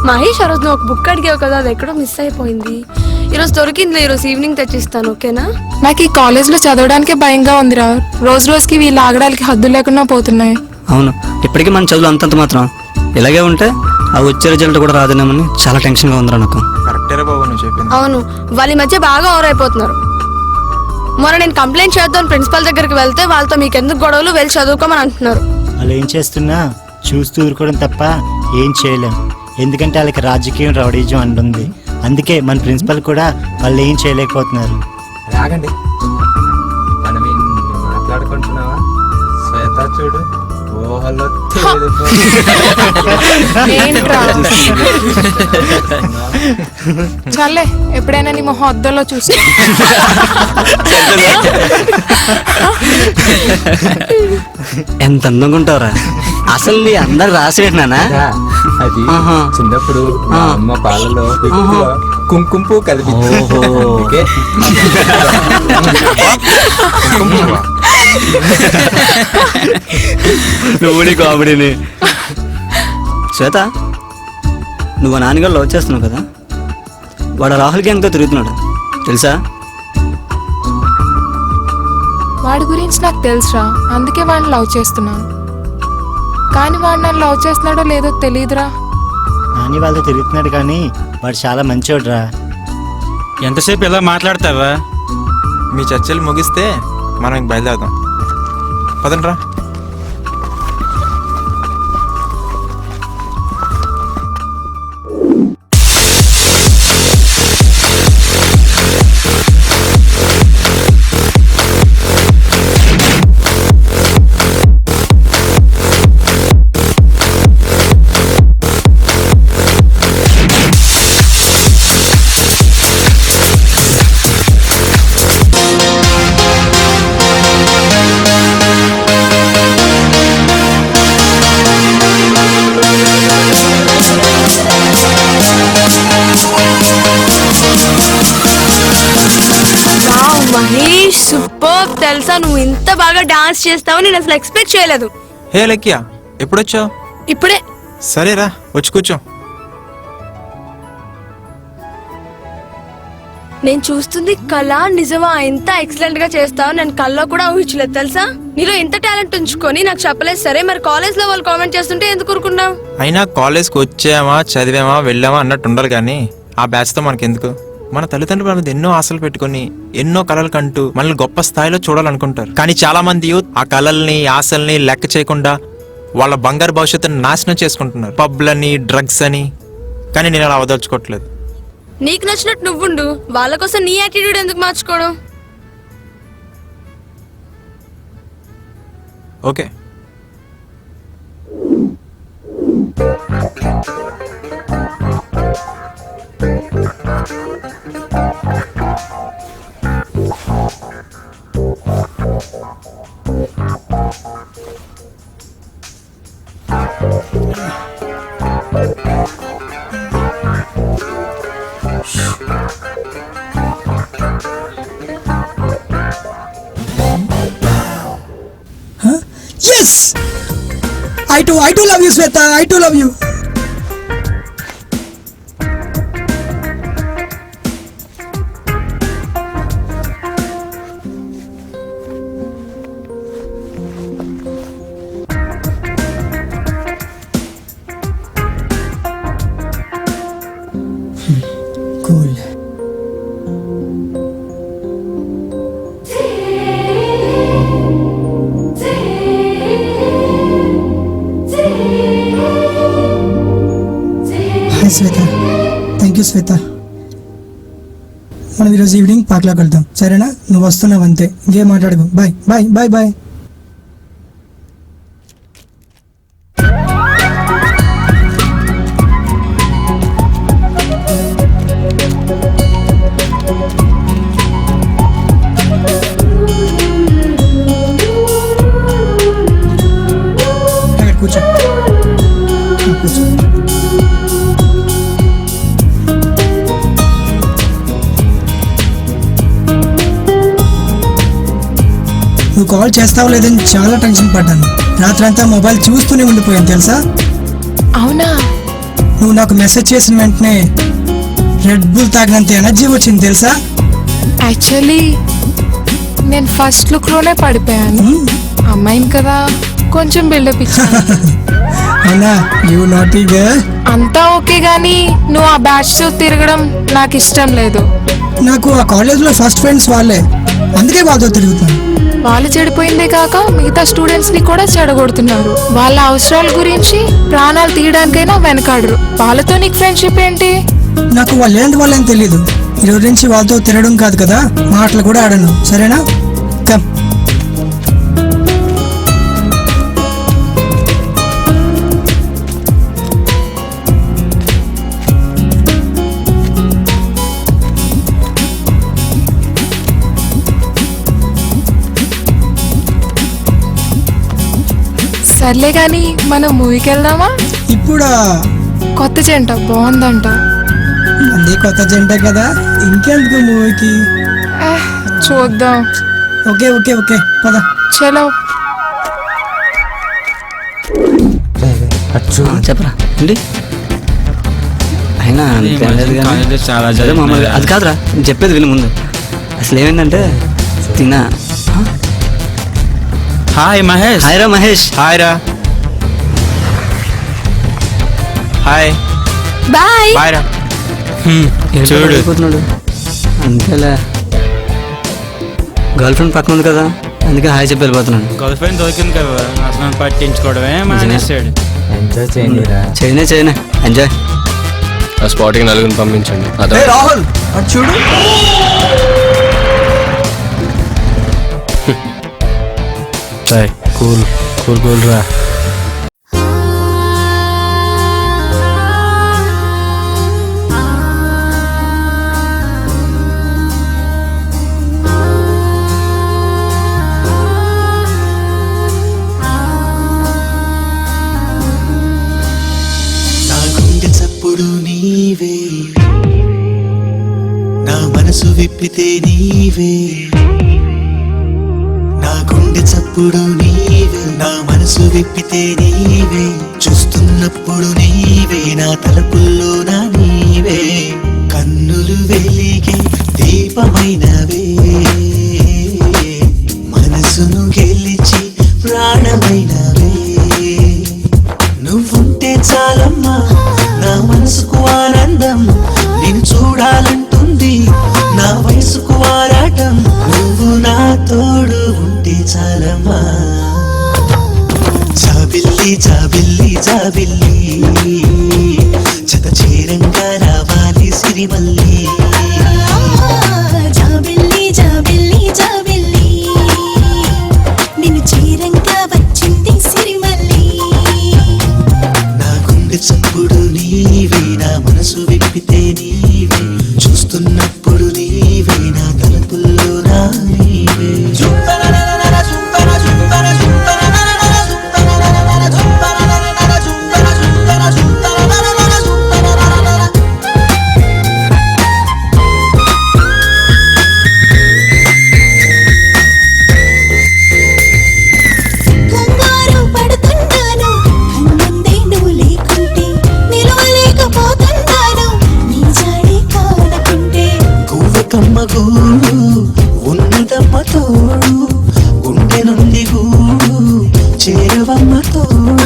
Speaker 11: మహేష్, ఆ రోజు నువ్వు ఒక బుక్ అడిగావు కదా, అది ఎక్కడో మిస్ అయిపోయింది. ఈరోజు దొరికిందిలే, ఈరోజు ఈవినింగ్ తెచ్చిస్తాను. ఓకేనా?
Speaker 5: నాకు ఈ కాలేజ్లో చదవడానికే భయంగా ఉందిరా. రోజు రోజుకి వీళ్ళు ఆగడానికి హద్దు లేకుండా పోతున్నాయి.
Speaker 9: అవును, ఇప్పటికీ మన చదువులు అంతంత మాత్రం. ఇలాగే ఉంటే ఆ వచ్చే రిజల్ట్ కూడా రాదేమని చాలా టెన్షన్గా ఉందిరా నాకు.
Speaker 11: అవును, వాళ్ళ ఈ మధ్య బాగా ఓవర్ అయిపోతున్నారు. మొన్న నేను కంప్లైంట్ చేద్దాం ప్రిన్సిపల్ దగ్గరికి వెళ్తే వాళ్ళతో మీకు ఎందుకు గొడవలు, వెళ్ళి చదువుకోమని అంటున్నారు.
Speaker 10: వాళ్ళు ఏం చేస్తున్నా చూస్తూ ఊరుకోవడం తప్ప ఏం చేయలేం. ఎందుకంటే వాళ్ళకి రాజకీయం రౌడీజం అంటుంది. అందుకే మన ప్రిన్సిపల్ కూడా వాళ్ళు ఏం చేయలేకపోతున్నారు.
Speaker 14: రాగండి, మనం మాట్లాడుకుంటున్నావా? శ్వేత చూడు, ఊహలో
Speaker 5: ఏంట్రా చల్లే ఎప్పుడైనా నీ మొహం అద్దంలో చూస్తా
Speaker 9: ఎంత అందంగా ఉంటావురా అసలు నీ అందరు రాసేనానా
Speaker 14: అది చిన్నప్పుడు మా అమ్మ పాలలో ఎక్కువ కుంకుమ పువ్వు కలిపి అందుకే
Speaker 9: నువ్వు నీ కామెడీని శ్వేత నువ్వు నాన్నగారు లవ్ చేస్తున్నావు కదా వాడు రాహుల్ గ్యాంగ్తో తిరుగుతున్నాడు తెలుసా
Speaker 5: వాడి గురించి నాకు తెలుసురా అందుకే వాడిని లవ్ చేస్తున్నాను కానీ వాడు నన్ను లవ్ చేస్తున్నాడో లేదో తెలియదురా
Speaker 10: నాని వాళ్ళతో తిరుగుతున్నాడు కానీ వాడు చాలా మంచివాడురా.
Speaker 13: ఎంతసేపు ఇలా మాట్లాడతావా?
Speaker 7: మీ చర్చలు ముగిస్తే మనం ఇంక బయలుదేరదాం. పదండ్రా.
Speaker 11: మహేష్ సూపర్ తెలుసా నువ్వు ఇంత బాగా డాన్స్ చేస్తావు నేను అసలు ఎక్స్పెక్ట్ చేయలేదు.
Speaker 7: హే లక్కియా ఎప్పుడొచ్చావు?
Speaker 11: ఇప్పుడే.
Speaker 7: సరేరా వచ్చి కూర్చో.
Speaker 11: నేను చూస్తుంది కళ నిజమా ఎంత ఎక్సలెంట్ గా చేస్తావు నేను కళ్ళలో కూడా ఊహించలేదు తెలుసా. నీలో ఎంత టాలెంట్ ఉంచుకొని నాకు చెప్పలేదు. సరే మరి కాలేజ్ లో వాళ్ళు కామెంట్ చేస్తుంటే ఎందుకు ఊరుకున్నావు?
Speaker 7: అయినా కాలేజ్కి వచ్చామా చదివామా వెళ్ళామా అన్నట్టు ఉండాలి కానీ ఆ బ్యాచ్తో మనకెందుకు? మన తల్లిదండ్రుల మీద ఎన్నో ఆశలు పెట్టుకుని ఎన్నో కళలు కంటూ మనల్ని గొప్ప స్థాయిలో చూడాలనుకుంటారు. కానీ చాలా మంది యూత్ ఆ కళల్ని ఆశల్ని లెక్క చేయకుండా వాళ్ళ బంగారు భవిష్యత్తుని నాశనం చేసుకుంటున్నారు. పబ్లని డ్రగ్స్ అని. కానీ నేను అలా అవదలుచుకోవట్లేదు.
Speaker 11: నీకు నచ్చినట్టు నువ్వుండు. వాళ్ళ కోసం నీ యాటిట్యూడ్ ఎందుకు మార్చుకోవడం?
Speaker 7: Okay.
Speaker 6: Yes! I too love you, Sweta. I too love you. Cool. Hi Shweta. Thank you Shweta. మనం ఈరోజు ఈవినింగ్ పార్క్లోకి వెళ్తాం సరేనా? నువ్వు వస్తున్నావు అంతే, ఇంకేం మాట్లాడకు. Bye bye bye bye. కూర్చో కూర్చో. నువ్వు కాల్ చేస్తావు లేదని చాలా టెన్షన్ పడ్డాను. రాత్రంతా మొబైల్ చూస్తూనే ఉండిపోయాను తెలుసా.
Speaker 5: అవునా?
Speaker 6: నువ్వు నాకు మెసేజ్ చేసిన వెంటనే రెడ్ బుల్ తాగినంత ఎనర్జీ వచ్చింది తెలుసా.
Speaker 5: యాక్చువల్లీ నేను ఫస్ట్ లుక్ లోనే పడిపోయాను. అమ్మాయిని కదా కొంచెం బిల్డప్ ఇచ్చాను.
Speaker 6: అవునా? You naughty girl.
Speaker 5: అంతా ఓకే గానీ నువ్వు ఆ బ్యాచ్ తో తిరగడం నాకు ఇష్టం లేదు.
Speaker 6: నాకు ఆ కాలేజ్లో ఫస్ట్ ఫ్రెండ్స్ వాళ్ళే, అందుకే వాళ్ళతో తిరుగుతాను.
Speaker 5: వాళ్ళు చెడిపోయిందే కాక మిగతా స్టూడెంట్స్ ని కూడా చెడగొడుతున్నారు. వాళ్ళ అవసరాల గురించి ప్రాణాలు తీయడానికైనా వెనకాడరు. వాళ్ళతో నీకు ఫ్రెండ్షిప్ ఏంటి?
Speaker 6: నాకు వాళ్ళు ఏంటి వాళ్ళని తెలీదు. ఈరోజు నుంచి వాళ్ళతో తిరగడం కాదు కదా, మాటలు కూడా ఆడను సరేనా? కమ్.
Speaker 5: సర్లే గాని మనం మూవీకి వెళ్దామా?
Speaker 6: ఇప్పుడా?
Speaker 5: కొత్త జంట బాగుందంట.
Speaker 6: అదే కొత్త జంట కదా, ఇంకెందుకు మూవీకి?
Speaker 5: చూద్దాం.
Speaker 6: ఓకే ఓకే ఓకే పద.
Speaker 5: చలో.
Speaker 9: చెప్పరా ఏంటి అయినా
Speaker 13: చాలా
Speaker 9: అదే మామూలుగా అది కాదురా, నేను చెప్పేది విని ముందు. అసలు ఏమైందంటే తినా.
Speaker 13: హాయ్ మహేష్.
Speaker 9: హాయ్ రా మహేష్.
Speaker 7: హాయ్ రా. Hi
Speaker 11: bye.
Speaker 7: బాయ్ రా.
Speaker 9: చూడు అంతేలే, గర్ల్ ఫ్రెండ్ పక్కన ఉంది కదా, అందుకే హాయ్ చెప్పి వెళ్ళిపోతున్నాను.
Speaker 13: గర్ల్ ఫ్రెండ్ దొరికింది కదా, అసలు పట్టించుకోవడమే మానేసాడు.
Speaker 14: ఎంజాయ్ చేయనిరా.
Speaker 9: చేయనే ఎంజాయ్.
Speaker 2: ఆ స్పాట్కి నలుగురిని పంపించండి.
Speaker 19: రాహుల్ అటు చూడు.
Speaker 2: కూల్ కూల్ కూల్ రా.
Speaker 16: నా గుండె చప్పుడు నీవే, నా మనసు విప్పితే నీవే. నా గుండె చప్పుడు నీవే, నా మనసు విప్పితే నీవే. చూస్తున్నప్పుడు నీవే, నా తలుపుల్లో నా నీవే. కన్నులు వెలిగే దీపమైనవే, మనసును గెలిచి ప్రాణమైనవే. నువ్వుంటే చాలమ్మా నా మనసుకు ఆనందం, నేను చూడాలంటుంది నా వయసుకు ఆరాటం. నువ్వు నా తోడు ఉంటే చాలమ్మా. జాబిల్లి జాబిల్లి జాబిల్లి, జత చేరంగా రావాలి సిరిమల్లి.
Speaker 17: జాబిల్లి జాబిల్లి జాబిల్లి, నిన్ను చీరంగా వచ్చింది సిరిమల్లి.
Speaker 16: నా గుండె చప్పుడు నీవే, నా మనసు విప్పితే నీవే. చూస్తున్నప్పుడు నీవే, నా తలుపుల్లో నా నీవే.
Speaker 17: కంగారు పడుతున్నాను, కన్నుందే నువ్వు లేకుంటే నిలవలేకపోతున్నాను, నీ జాడే కానకుంటే.
Speaker 16: గువ్వకమ్మ గూడు ఉన్నదమ్మ తోడు, గుండె నుండి గూడు చేరవమ్మ తోడు.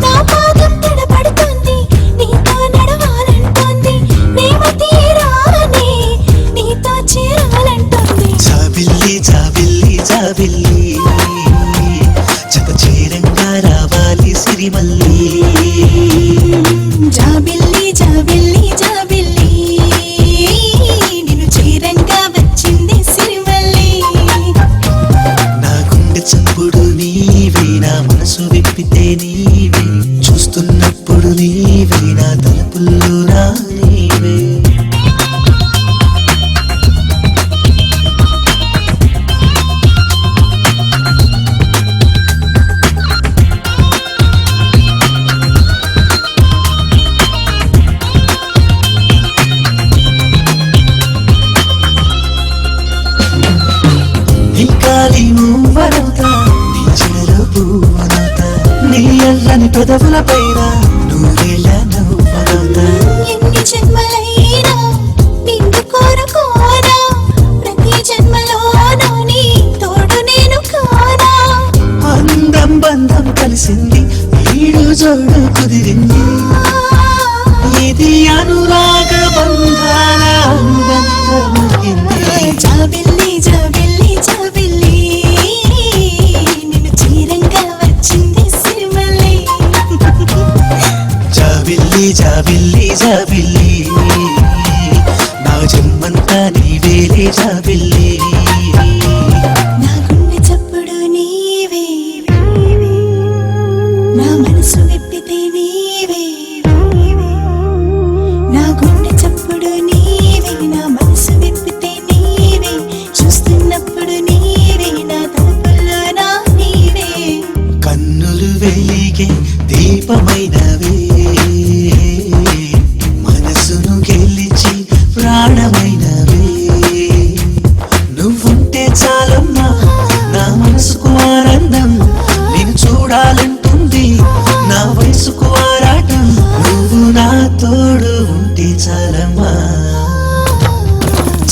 Speaker 17: నా పాదం తడబడుతుంది, నీతో నడవాలంటోంది, ప్రేమ తీరానే నీతో చేరాలంటోంది.
Speaker 16: జాబిల్లి జాబిల్లి జాబిల్లి, జత చేరంగా రావాలి సిరిమల్లి.
Speaker 17: జాబిల్లి జాబిల్లి జాబిల్లి, నిన్ను చేరంగా వచ్చింది సిరిమల్లి.
Speaker 16: నా గుండె చప్పుడు నీవే, నా మనసు విప్పితే నీవే. చూస్తున్నప్పుడు నీవే, నా తలుపుల్లో నా నీవే. నీ కాలి మూవనవుతా, నీ చెరలో పువ్వనవుతా, నీ అల్లని పెదవుల పైన నువ్వేళ్ళ నవ్వనవుతా.
Speaker 17: ఎన్ని జన్మలైనా నిన్ను కోరుకోనా, ప్రతి జన్మలోనూ నీ తోడు నేను కానా.
Speaker 16: అందం బంధం కలిసింది, ఈడు జోడు కుదిరింది, ఇది అనురాగ బంధాల అనుబంధమైంది.
Speaker 17: జాబిల్లి జాబిల్లి జాబిల్లి, నిన్ను చీరంగా వచ్చింది సిరిమల్లి.
Speaker 16: జాబిల్లి జాబిల్లి జాబిల్లి, నా జన్మంతా నీవేలే జాబిల్లి.
Speaker 17: నా గుండె చప్పుడు నీవే, నా మనసు విప్పితే నీవే. నా గుండె చప్పుడు నీవే, నా మనసు విప్పితే నీవే. చూస్తున్నప్పుడు నీవే, నా తలుపుల్లో నా నీవే.
Speaker 16: కన్నులు వెలి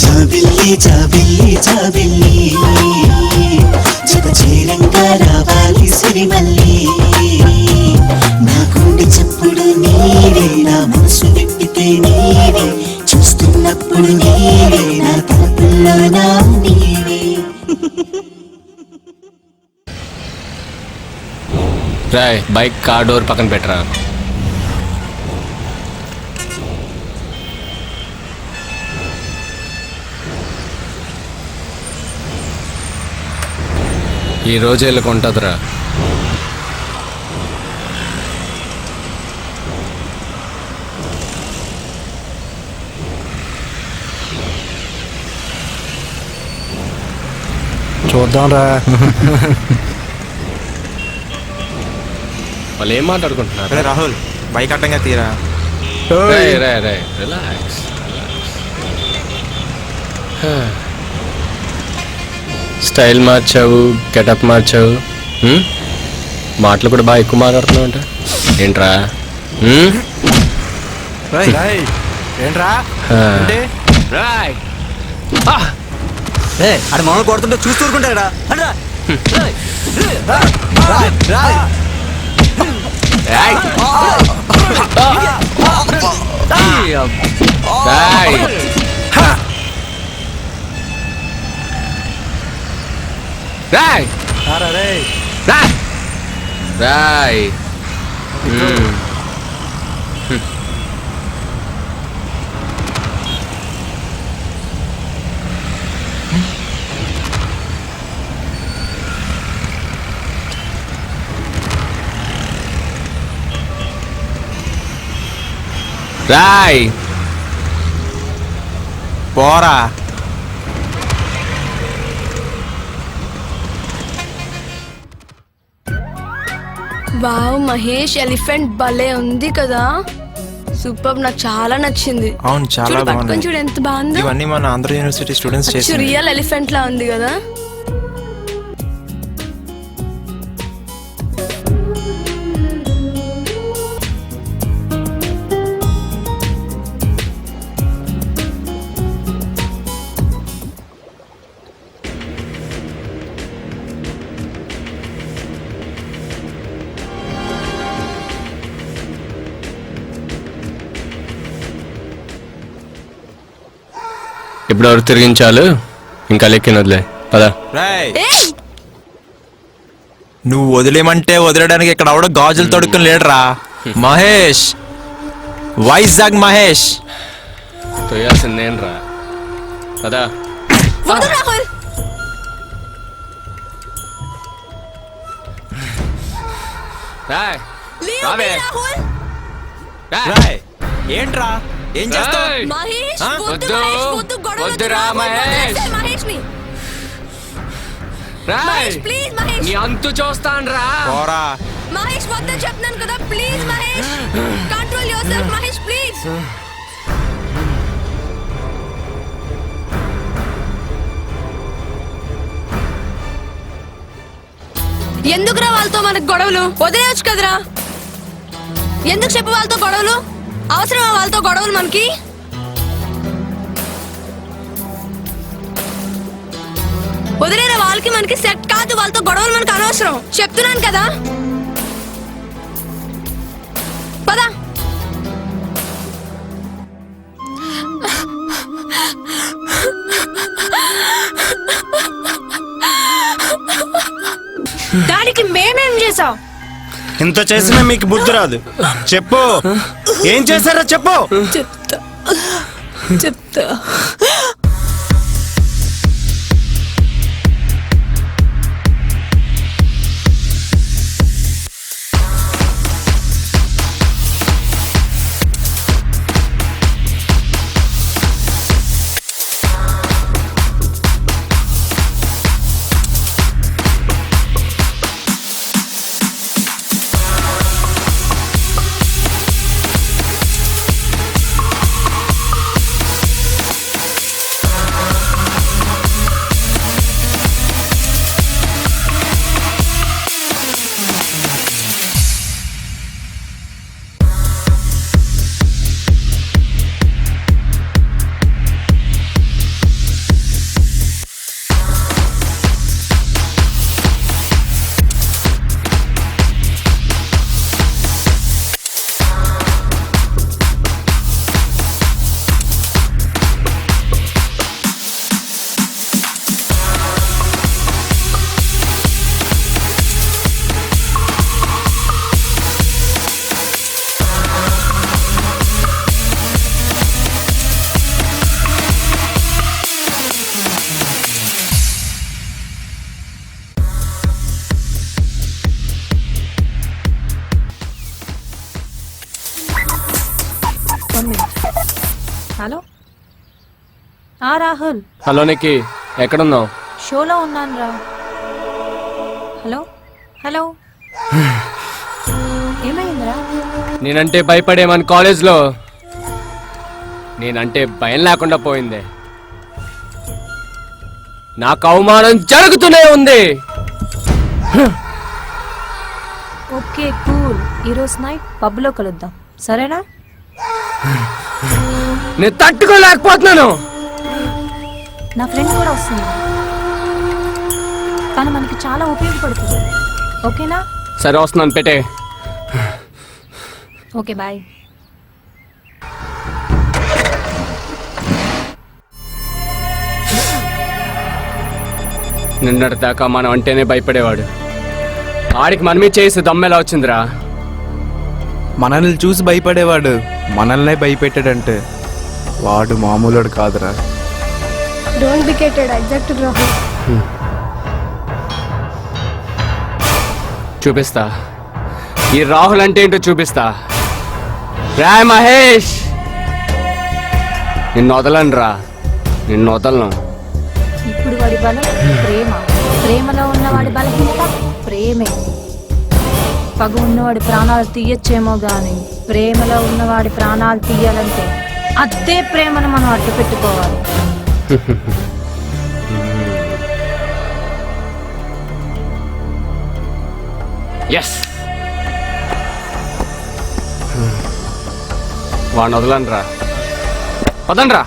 Speaker 16: జాబిల్లి జాబిల్లి జాబిల్లి జత చేరంగా రావాలి సిరిమల్లి నా గుండె చప్పుడు నీవే నా మనసు విప్పితే నీవే చూస్తున్నప్పుడు నీవే నా తలపుల్లో నా నీవే
Speaker 2: రాయ్ బైక్ కార్ డోర్ పక్కన పెట్టరా. ఈ రోజు వెళ్ళి కొంటదిరా.
Speaker 3: చూద్దాం రా.
Speaker 2: వాళ్ళు ఏం మాట్లాడుకుంటున్నారు?
Speaker 7: రాహుల్ బైక్ అడ్డంగా తీరా.
Speaker 2: రిలాక్స్. స్టైల్ మార్చావు, గెటప్ మార్చావు, మాటలు కూడా బాగా ఎక్కువ మాట్లాడుతున్నావు అంట ఏంట్రా?
Speaker 19: ఏంట్రా
Speaker 2: రాయ్
Speaker 9: అక్కడ మామూలు కొడుతుంటే చూస్తూ ఊరుకుంటారా?
Speaker 2: రాయ్ రాయ్ రాయ్
Speaker 7: పోరా.
Speaker 11: వావ్ మహేష్, ఎలిఫెంట్ భలే ఉంది కదా, సూపర్. నాకు చాలా నచ్చింది.
Speaker 7: అవును చాలా
Speaker 11: చూడు, పట్టుకొని
Speaker 7: బాగుంది.
Speaker 11: చూడు ఎంత బాగుందో.
Speaker 7: ఇవన్నీ మన ఆంధ్ర యూనివర్సిటీ స్టూడెంట్స్ చేసి
Speaker 11: రియల్ ఎలిఫెంట్ లా ఉంది కదా.
Speaker 2: ఇప్పుడు ఎవరు తిరిగించాలు, ఇంకా లెక్కినదిలే పదా.
Speaker 7: నువ్వు వదిలేమంటే వదిలేయడానికి ఇక్కడ ఆవిడ గాజులు తొడుక్కుని లేడరా. మహేష్, వైజాగ్ మహేష్.
Speaker 2: తోయాల్సింది నేను రా పదా.
Speaker 7: ఏంట్రా ఏం చేస్తావు?
Speaker 11: మహేష్
Speaker 7: ఆ?
Speaker 11: వద్దు,
Speaker 2: వద్దు.
Speaker 11: మహేష్ వద్దు, గొడవ
Speaker 2: వద్దురా
Speaker 11: వద్దు,
Speaker 2: మహేష్.
Speaker 11: వదిలేసేయ్ మహేష్ని. మహేష్ ప్లీజ్ మహేష్.
Speaker 2: నీ అంతు చూస్తాను రా.
Speaker 11: మహేష్ వద్దని చెప్తున్నాను కదా, please Mahesh, control your self Mahesh please. ఎందుకురా వాళ్ళతో మనకు గొడవలు? వదిలేయచ్చు కదరా. ఎందుకు చెప్పు వాళ్ళతో గొడవలు? అవసరమా వాళ్ళతో గొడవలు మనకి? వదిలేరా, వాళ్ళకి మనకి సెట్ కాదు, వాళ్ళతో గొడవలు మనకు అనవసరం, చెప్తున్నాను కదా. పదా.
Speaker 4: దానికి మేమేం చేసాం?
Speaker 19: ఇంత చేసినా మీకు బుద్ధి రాదు. చెప్పు, ఏం చేశారో చెప్పు.
Speaker 4: చెప్తా.
Speaker 1: హలో రాహుల్.
Speaker 14: హలో నిక్కి, ఎక్కడున్నావు?
Speaker 1: షోలో ఉన్నాను రా. హలో హలో ఏమైందిరా?
Speaker 14: నేనంటే భయపడేమని కాలేజ్లో నేనంటే భయం లేకుండా పోయిందే. నాకు అవమానం జరుగుతూనే ఉంది.
Speaker 1: Okay cool. ఈరోజు నైట్ పబ్లో కలుద్దాం, సరేనా?
Speaker 14: నేను తట్టుకోలేకపోతున్నాను.
Speaker 1: నా ఫ్రెండ్ కూడా వస్తుంది, తను మనకి చాలా ఉపయోగపడుతుంది. ఓకేనా?
Speaker 14: సరే వస్తున్నాను, పెట్టే.
Speaker 1: Okay bye.
Speaker 14: నిన్నటి దాకా మనం అంటేనే భయపడేవాడు. ఆడికి మనమే చేసి దమ్మెలా వచ్చిందిరా.
Speaker 19: మనల్ని చూసి భయపడేవాడు మనల్నే భయపెట్టాడంటే వాడు మామూలుడు కాదురా.
Speaker 11: Don't be gated exact Rahul.
Speaker 14: చూపిస్తా, ఈ రాహుల్ అంటే ఏంటో చూపిస్తా. రాయ్ మహేష్, నిన్ను వదలను రా, నిన్ను వదలను.
Speaker 1: ఇప్పుడు వాడి బలం ప్రేమ, ప్రేమలో ఉన్నవాడి బలహీనత ప్రేమే. పగ ఉన్నవాడి ప్రాణాలు తీయచ్చేమో గాని ప్రేమలో ఉన్నవాడి ప్రాణాలు తీయాలంటే అదే ప్రేమను మనం అడ్డు పెట్టుకోవాలి.
Speaker 14: ఎస్, వాడిని వదలను రా, వదలను రా.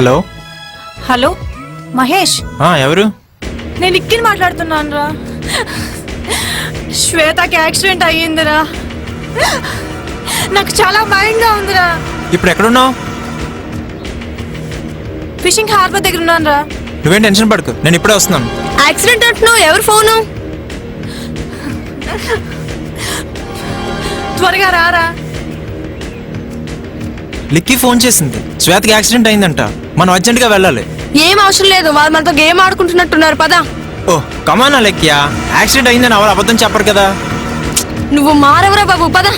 Speaker 7: హలో
Speaker 4: హలో మహేష్,
Speaker 7: ఎవరు?
Speaker 4: నేను ఇక్కిని మాట్లాడుతున్నాను రా. శ్వేతకి యాక్సిడెంట్ అయ్యిందిరా. నాకు చాలా భయంగా ఉందిరా.
Speaker 7: ఇప్పుడు ఎక్కడున్నావు?
Speaker 4: ఫిషింగ్ హార్బర్ దగ్గర ఉన్నాను రా.
Speaker 7: నువ్వేం టెన్షన్ పడకు, నేను ఇప్పుడే వస్తున్నాను.
Speaker 11: యాక్సిడెంట్ అంటున్నావు, ఎవరు ఫోను?
Speaker 4: త్వరగా రారా.
Speaker 7: లిక్కీ ఫోన్ చేసింది, శ్వేతకి యాక్సిడెంట్ అయిందంట, మనం అర్జెంట్గా వెళ్ళాలి.
Speaker 11: ఏం అవసరం లేదు, వాళ్ళు మనతో గేమ్ ఆడుకుంటున్నట్టున్నారు. పదా.
Speaker 7: ఓ కమానా లెక్కియా, యాక్సిడెంట్ అయిందని ఎవరు అబద్ధం చెప్పరు కదా.
Speaker 11: నువ్వు మారవరా బాబు, పదా.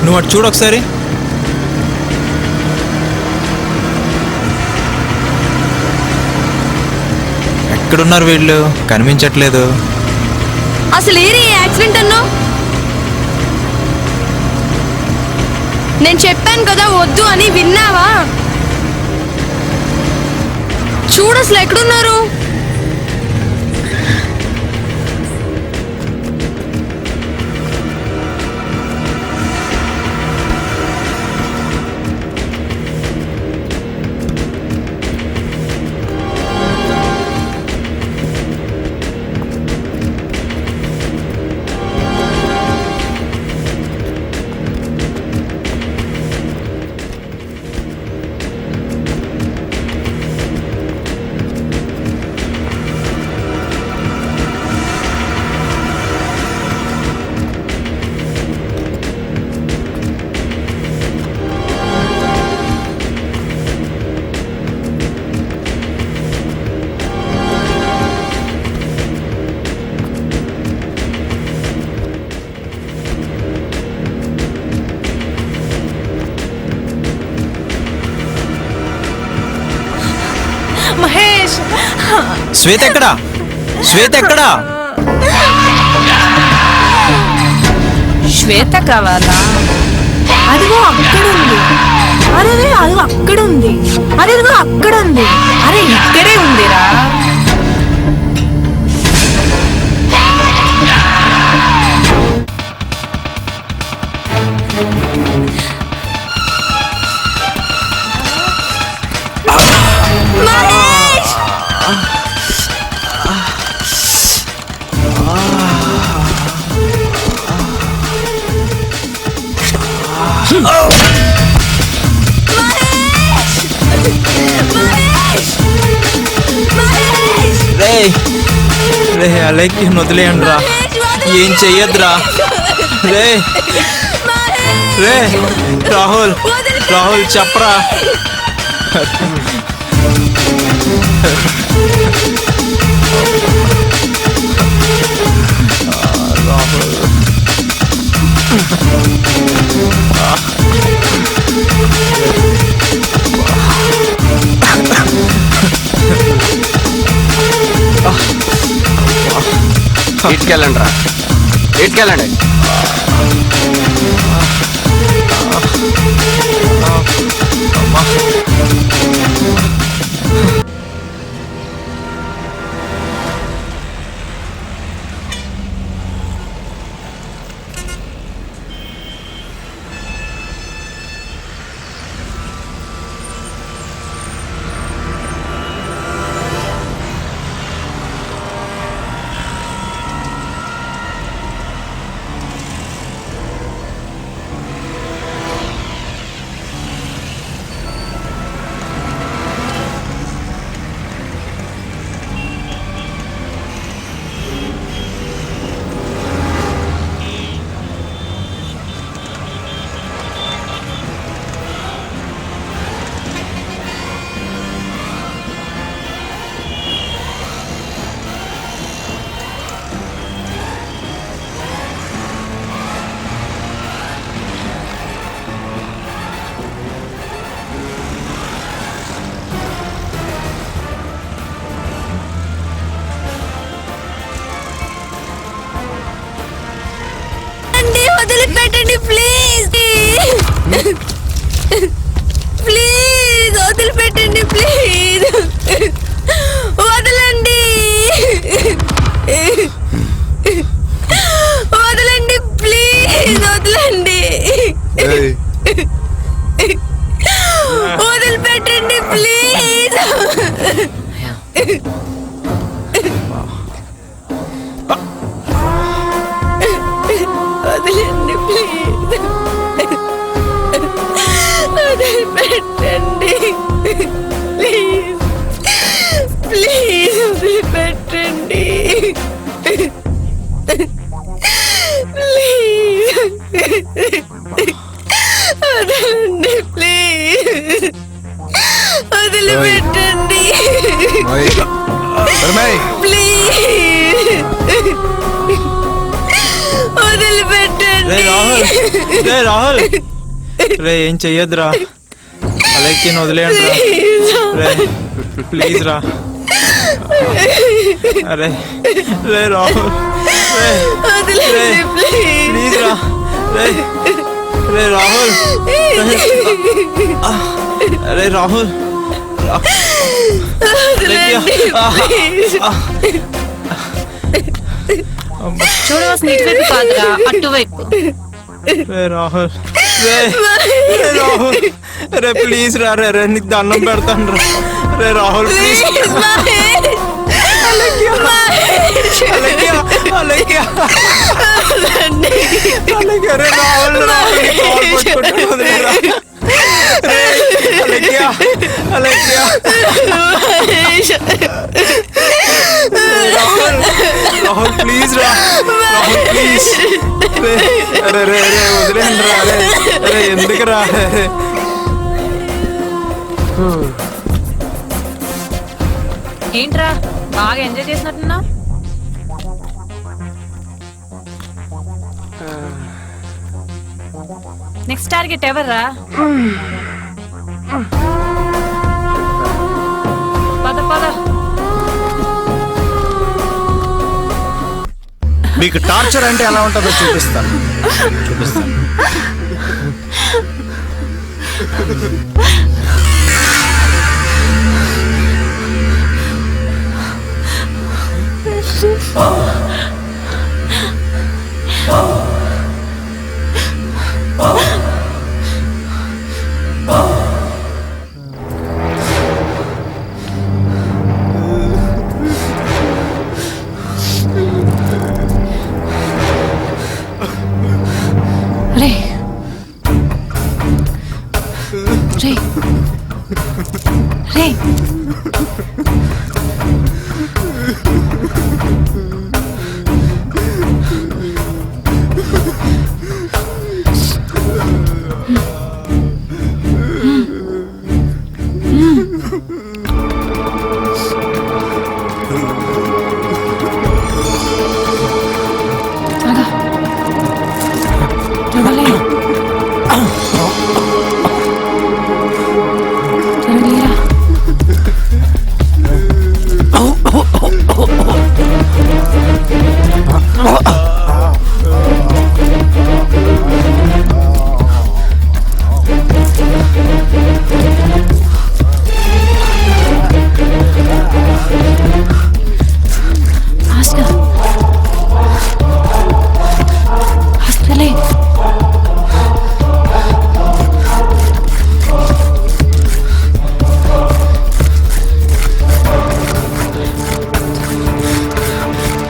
Speaker 7: నువ్వు అటు చూడు ఒకసారి. ఎక్కడున్నారు వీళ్ళు? కనిపించట్లేదు.
Speaker 11: అసలు ఏరి యాక్సిడెంట్ అన్నావు? నేను చెప్పాను కదా వద్దు అని, విన్నావా? చూడు అసలు ఎక్కడున్నారు? మహేష్,
Speaker 7: శ్వేత ఎక్కడా? శ్వేత ఎక్కడా?
Speaker 4: శ్వేత కావాలా? అదిగో అక్కడుంది. అరే అదిగో అక్కడుంది. అదిగో అక్కడ ఉంది. అరే ఇక్కడే ఉందిరా.
Speaker 7: రే అలెక్కి వదిలేయండి రా, ఏం చెయ్యొద్దురా. రే రే రాహుల్, రాహుల్ చెప్పరా. రాహుల్
Speaker 2: ఇటుకెళ్ళండి రా, ఇటుకెళ్ళండి.
Speaker 11: వదిలిపెట్టండి ప్లీజ్. ప్లీజ్ వదిలిపెట్టండి. వదలండి ప్లీజ్, వదలండి, వదలండి ప్లీజ్, వదలండి, వదిలిపెట్టండి ప్లీజ్. వదలండి ప్లీజ్, వదిలిపెట్టండి ప్లీజ్, ప్లీజ్ వదిలిపెట్టండి ప్లీజ్, వదలండి ప్లీజ్, వదిలిపెట్టండి ప్లీజ్, వదిలిపెట్టండి.
Speaker 7: రాహుల్ రే ఏం చెయ్యొద్దురా, అలాగే వదిలేయండి రా, ప్లీజ్ రా. అరే రే రాహుల్, ప్లీజ్ రా, రే రాహుల్, అరే రాహుల్,
Speaker 4: చూడవలసిన ఇటువైపు కాదురా, అటువైపు.
Speaker 7: రే రాహుల్, రే రాహుల్, రే ప్లీజ్ రా, రే నీకు దండం పెడతాను రా, రే రాహుల్ ప్లీజ్. రే రాహుల్, రాహుల్ ప్లీజ్ రా, రాహుల్ ప్లీజ్, రే రే రే వదిలేండి రా, రే ఎందుకు రా.
Speaker 4: ఏంట్రా బాగా ఎంజాయ్ చేసినట్టున్నా? నెక్స్ట్ టార్గెట్ ఎవర్రా? పద పద.
Speaker 19: మీకు టార్చర్ అంటే ఎలా ఉంటుందో చూపిస్తాను.
Speaker 5: రే రే రే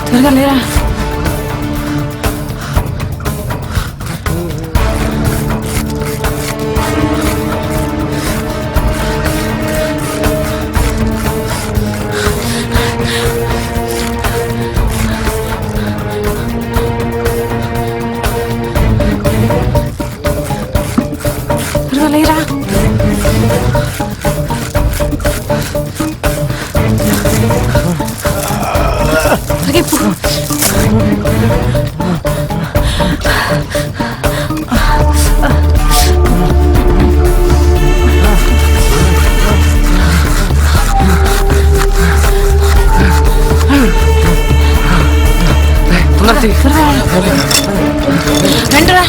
Speaker 5: త్వరగా లేరా. త్వరగా లేరా. రండిరా.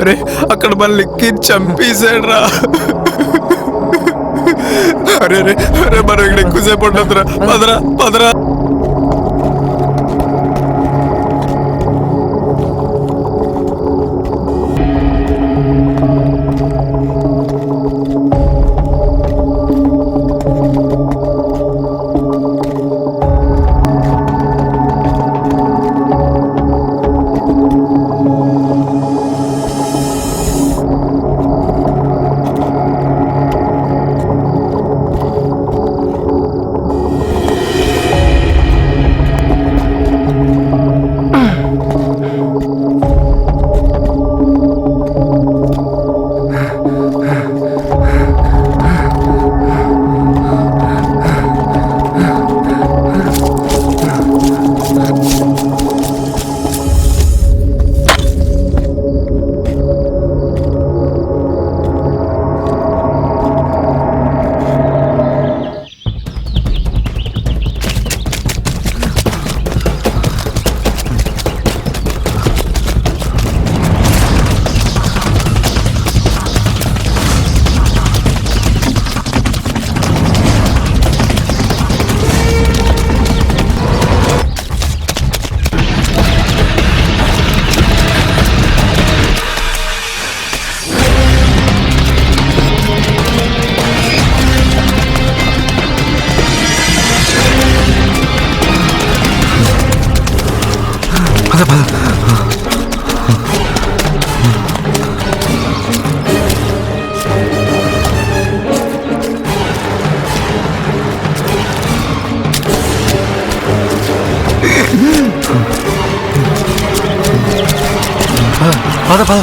Speaker 3: అరే అక్కడ మళ్ళీ చంపేశాడు రా. అరే అరే అరే మనం ఇక్కడ ఎక్కువసేపు ఉండదురా. పదరా పదరా.
Speaker 19: పద పద.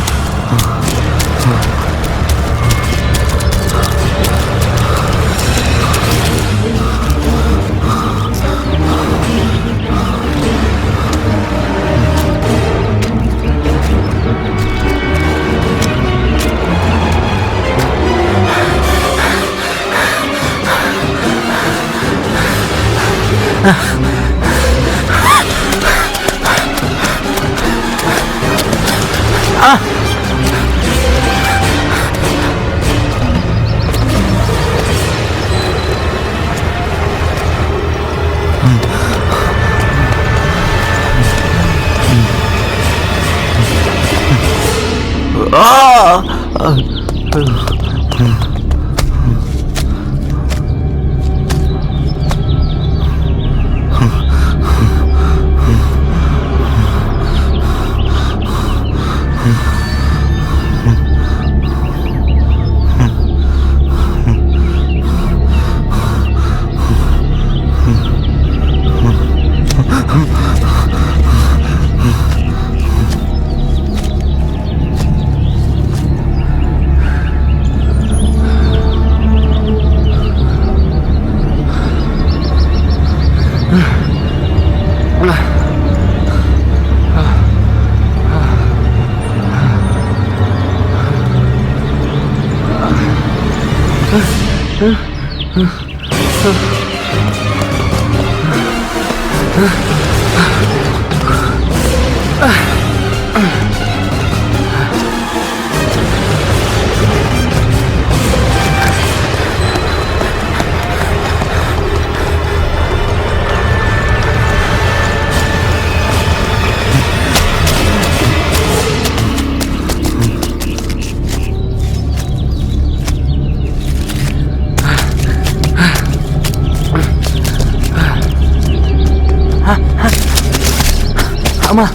Speaker 19: అమ్మా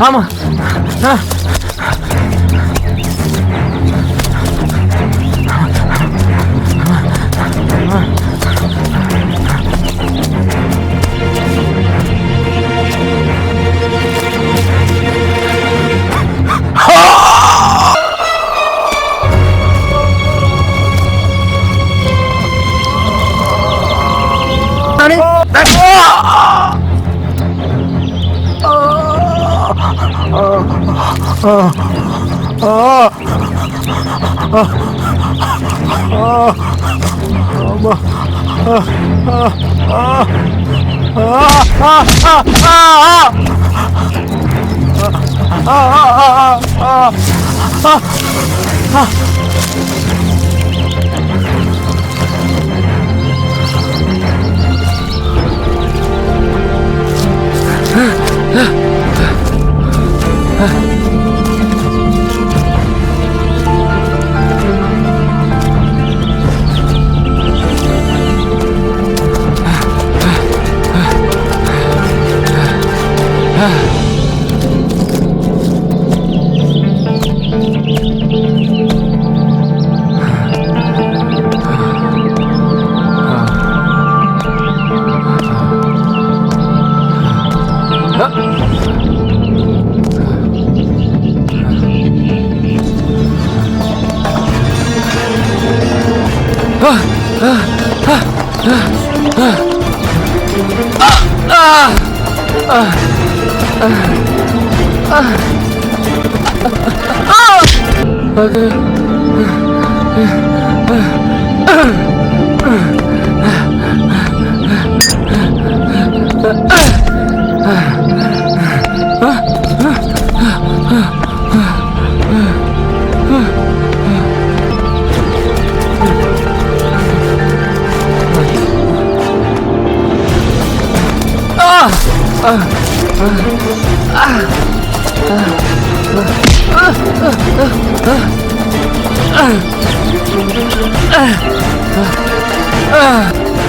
Speaker 16: ஆமா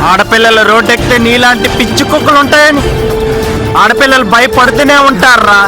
Speaker 20: ఆడపిల్లలు రోడ్డు ఎక్కితే నీలాంటి పిచ్చి కుక్కలు ఉంటాయని ఆడపిల్లలు భయపడుతూనే ఉంటారా.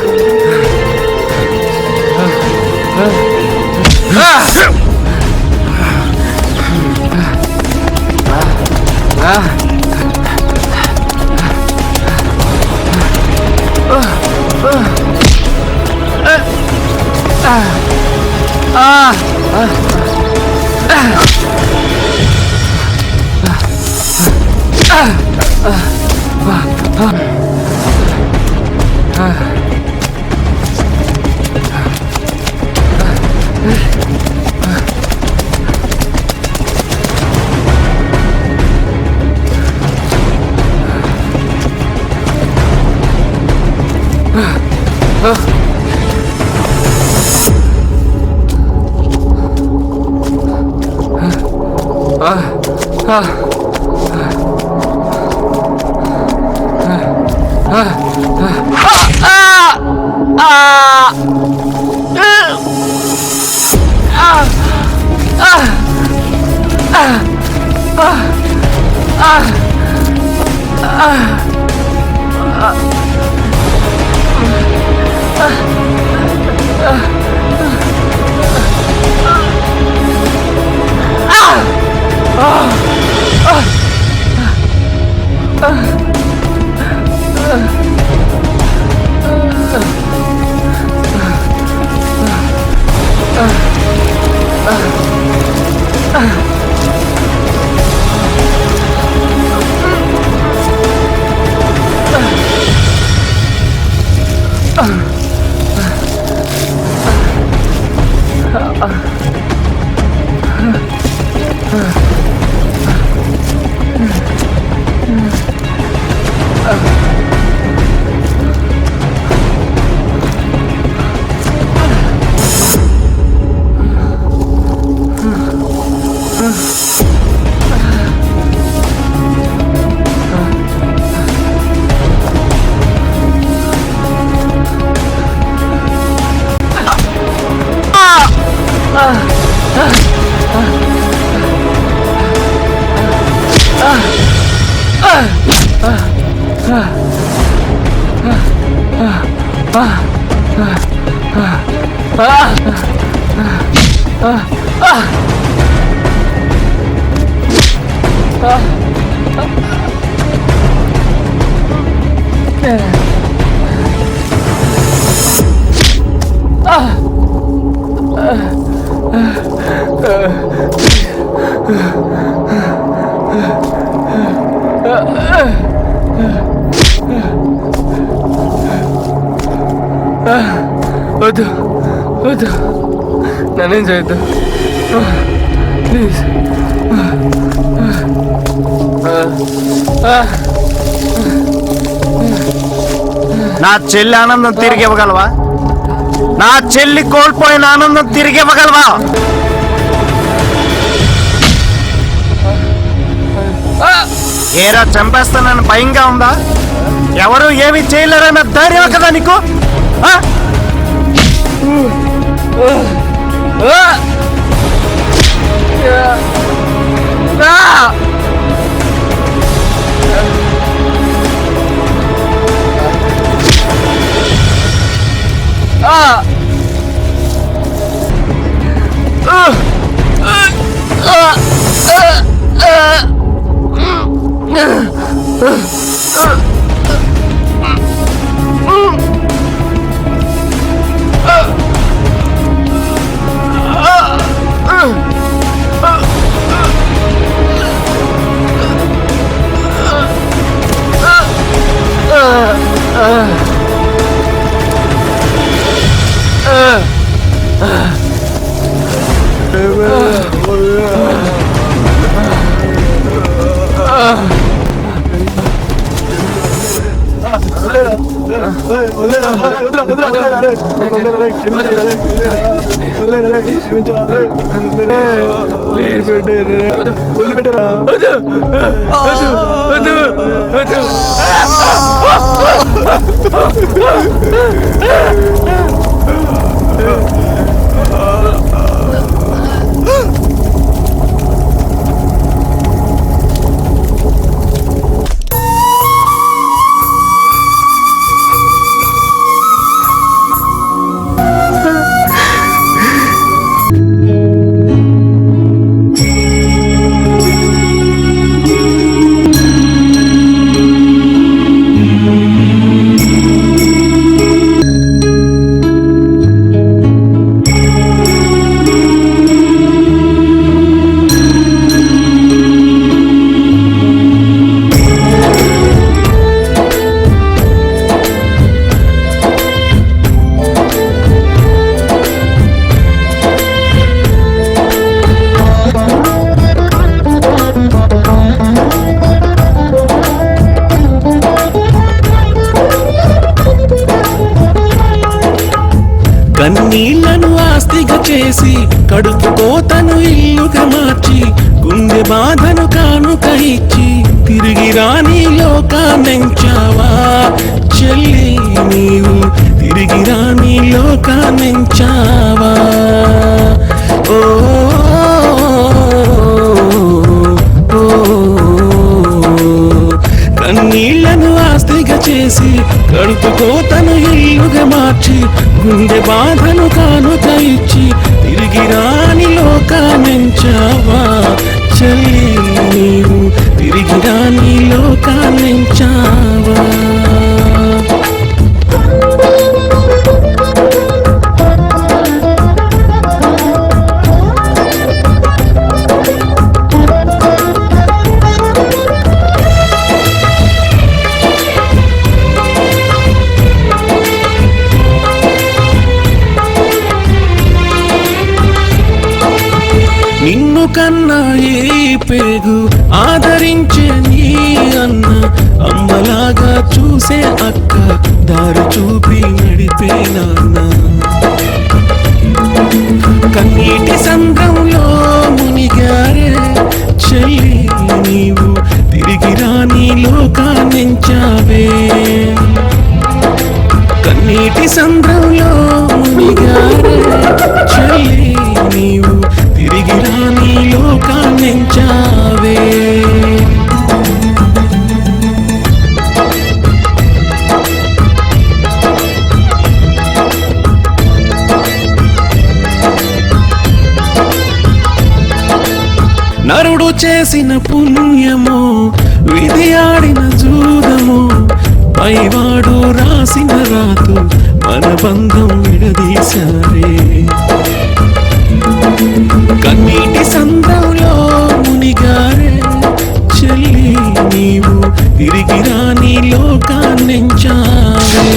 Speaker 2: వద్దు వద్దు నన్నేం చేయొద్దు ప్లీజ్.
Speaker 20: నా చెల్లి ఆనందం తిరిగి ఇవ్వగలవా? నా చెల్లి కోల్పోయిన ఆనందం తిరిగి ఇవ్వగలవా? ఏరా చంపేస్తానని భయంగా ఉందా? ఎవరు ఏమి చేయలేరన్న ధైర్యం కదా నీకు?
Speaker 16: కన్నీళ్లను ఆస్తిగా చేసి కడుపు కోతను ఇల్లుగా మార్చి గుండె బాధను కానుక ఇచ్చి తిరిగి రాని లోకాన్నించావా చెల్లి నీవు తిరిగి రాని లోకాన్నించావా ఓ కన్నీళ్లను ఆస్తిగా చేసి కడుపు కోతను ఇల్లుగా మార్చి గుండె బాధను కానుక ఇచ్చి తిరిగి రాని లోకాన్నించావా చెల్లి నీవు తిరిగి రాని లోకాన్నించావా నిన్ను కన్నా ఏ పేగు ఆదరించే నీ అన్న అమ్మలాగా చూసే అక్క దారి చూపి నడిపే నాన్న కన్నీటి సంద్రంలో మునిగారే చెల్లి నీవు తిరిగి రాని లోకాన్నించావే కన్నీటి సంద్రంలో మునిగారే చెల్లి నీవు తిరిగి రాని లోకాన్నించావే నరుడు చేసిన పుణ్యము విధి ఆడిన జూదము పైవాడు రాసిన రాతు మన బంధం విడదీశారే కన్నీటి సంద్రంలో మునిగారే చెల్లి నీవు తిరిగి రాని లోకాన్నించావే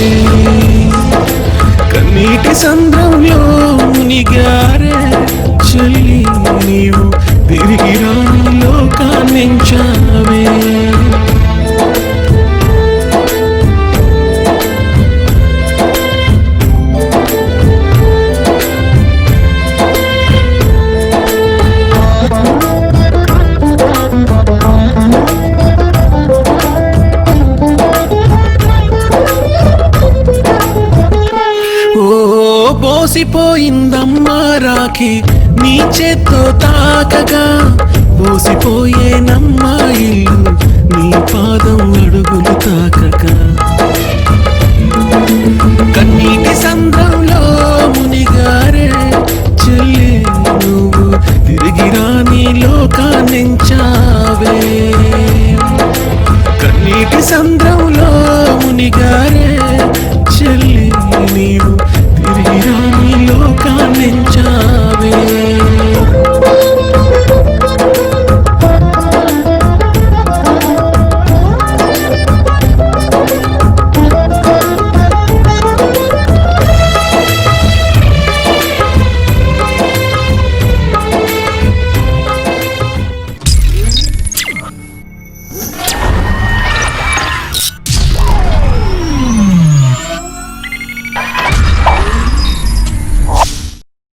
Speaker 16: కన్నీటి సంద్రంలో మునిగారే చెల్లి నీవు తిరిగి రాని లోకాన్నించావే పోసిపోయిందమ్మా రాఖీ నీ చేత్తో తాకగా పోసిపోయే నమ్మా ఇల్లు నీ పాదం అడుగులు తాకగా కన్నీటి సంద్రంలో మునిగారే చెల్లి నువ్వు తిరిగి రాని లోకాన్నించావే కన్నీటి సంద్రంలో మునిగారే చెల్లి నీవు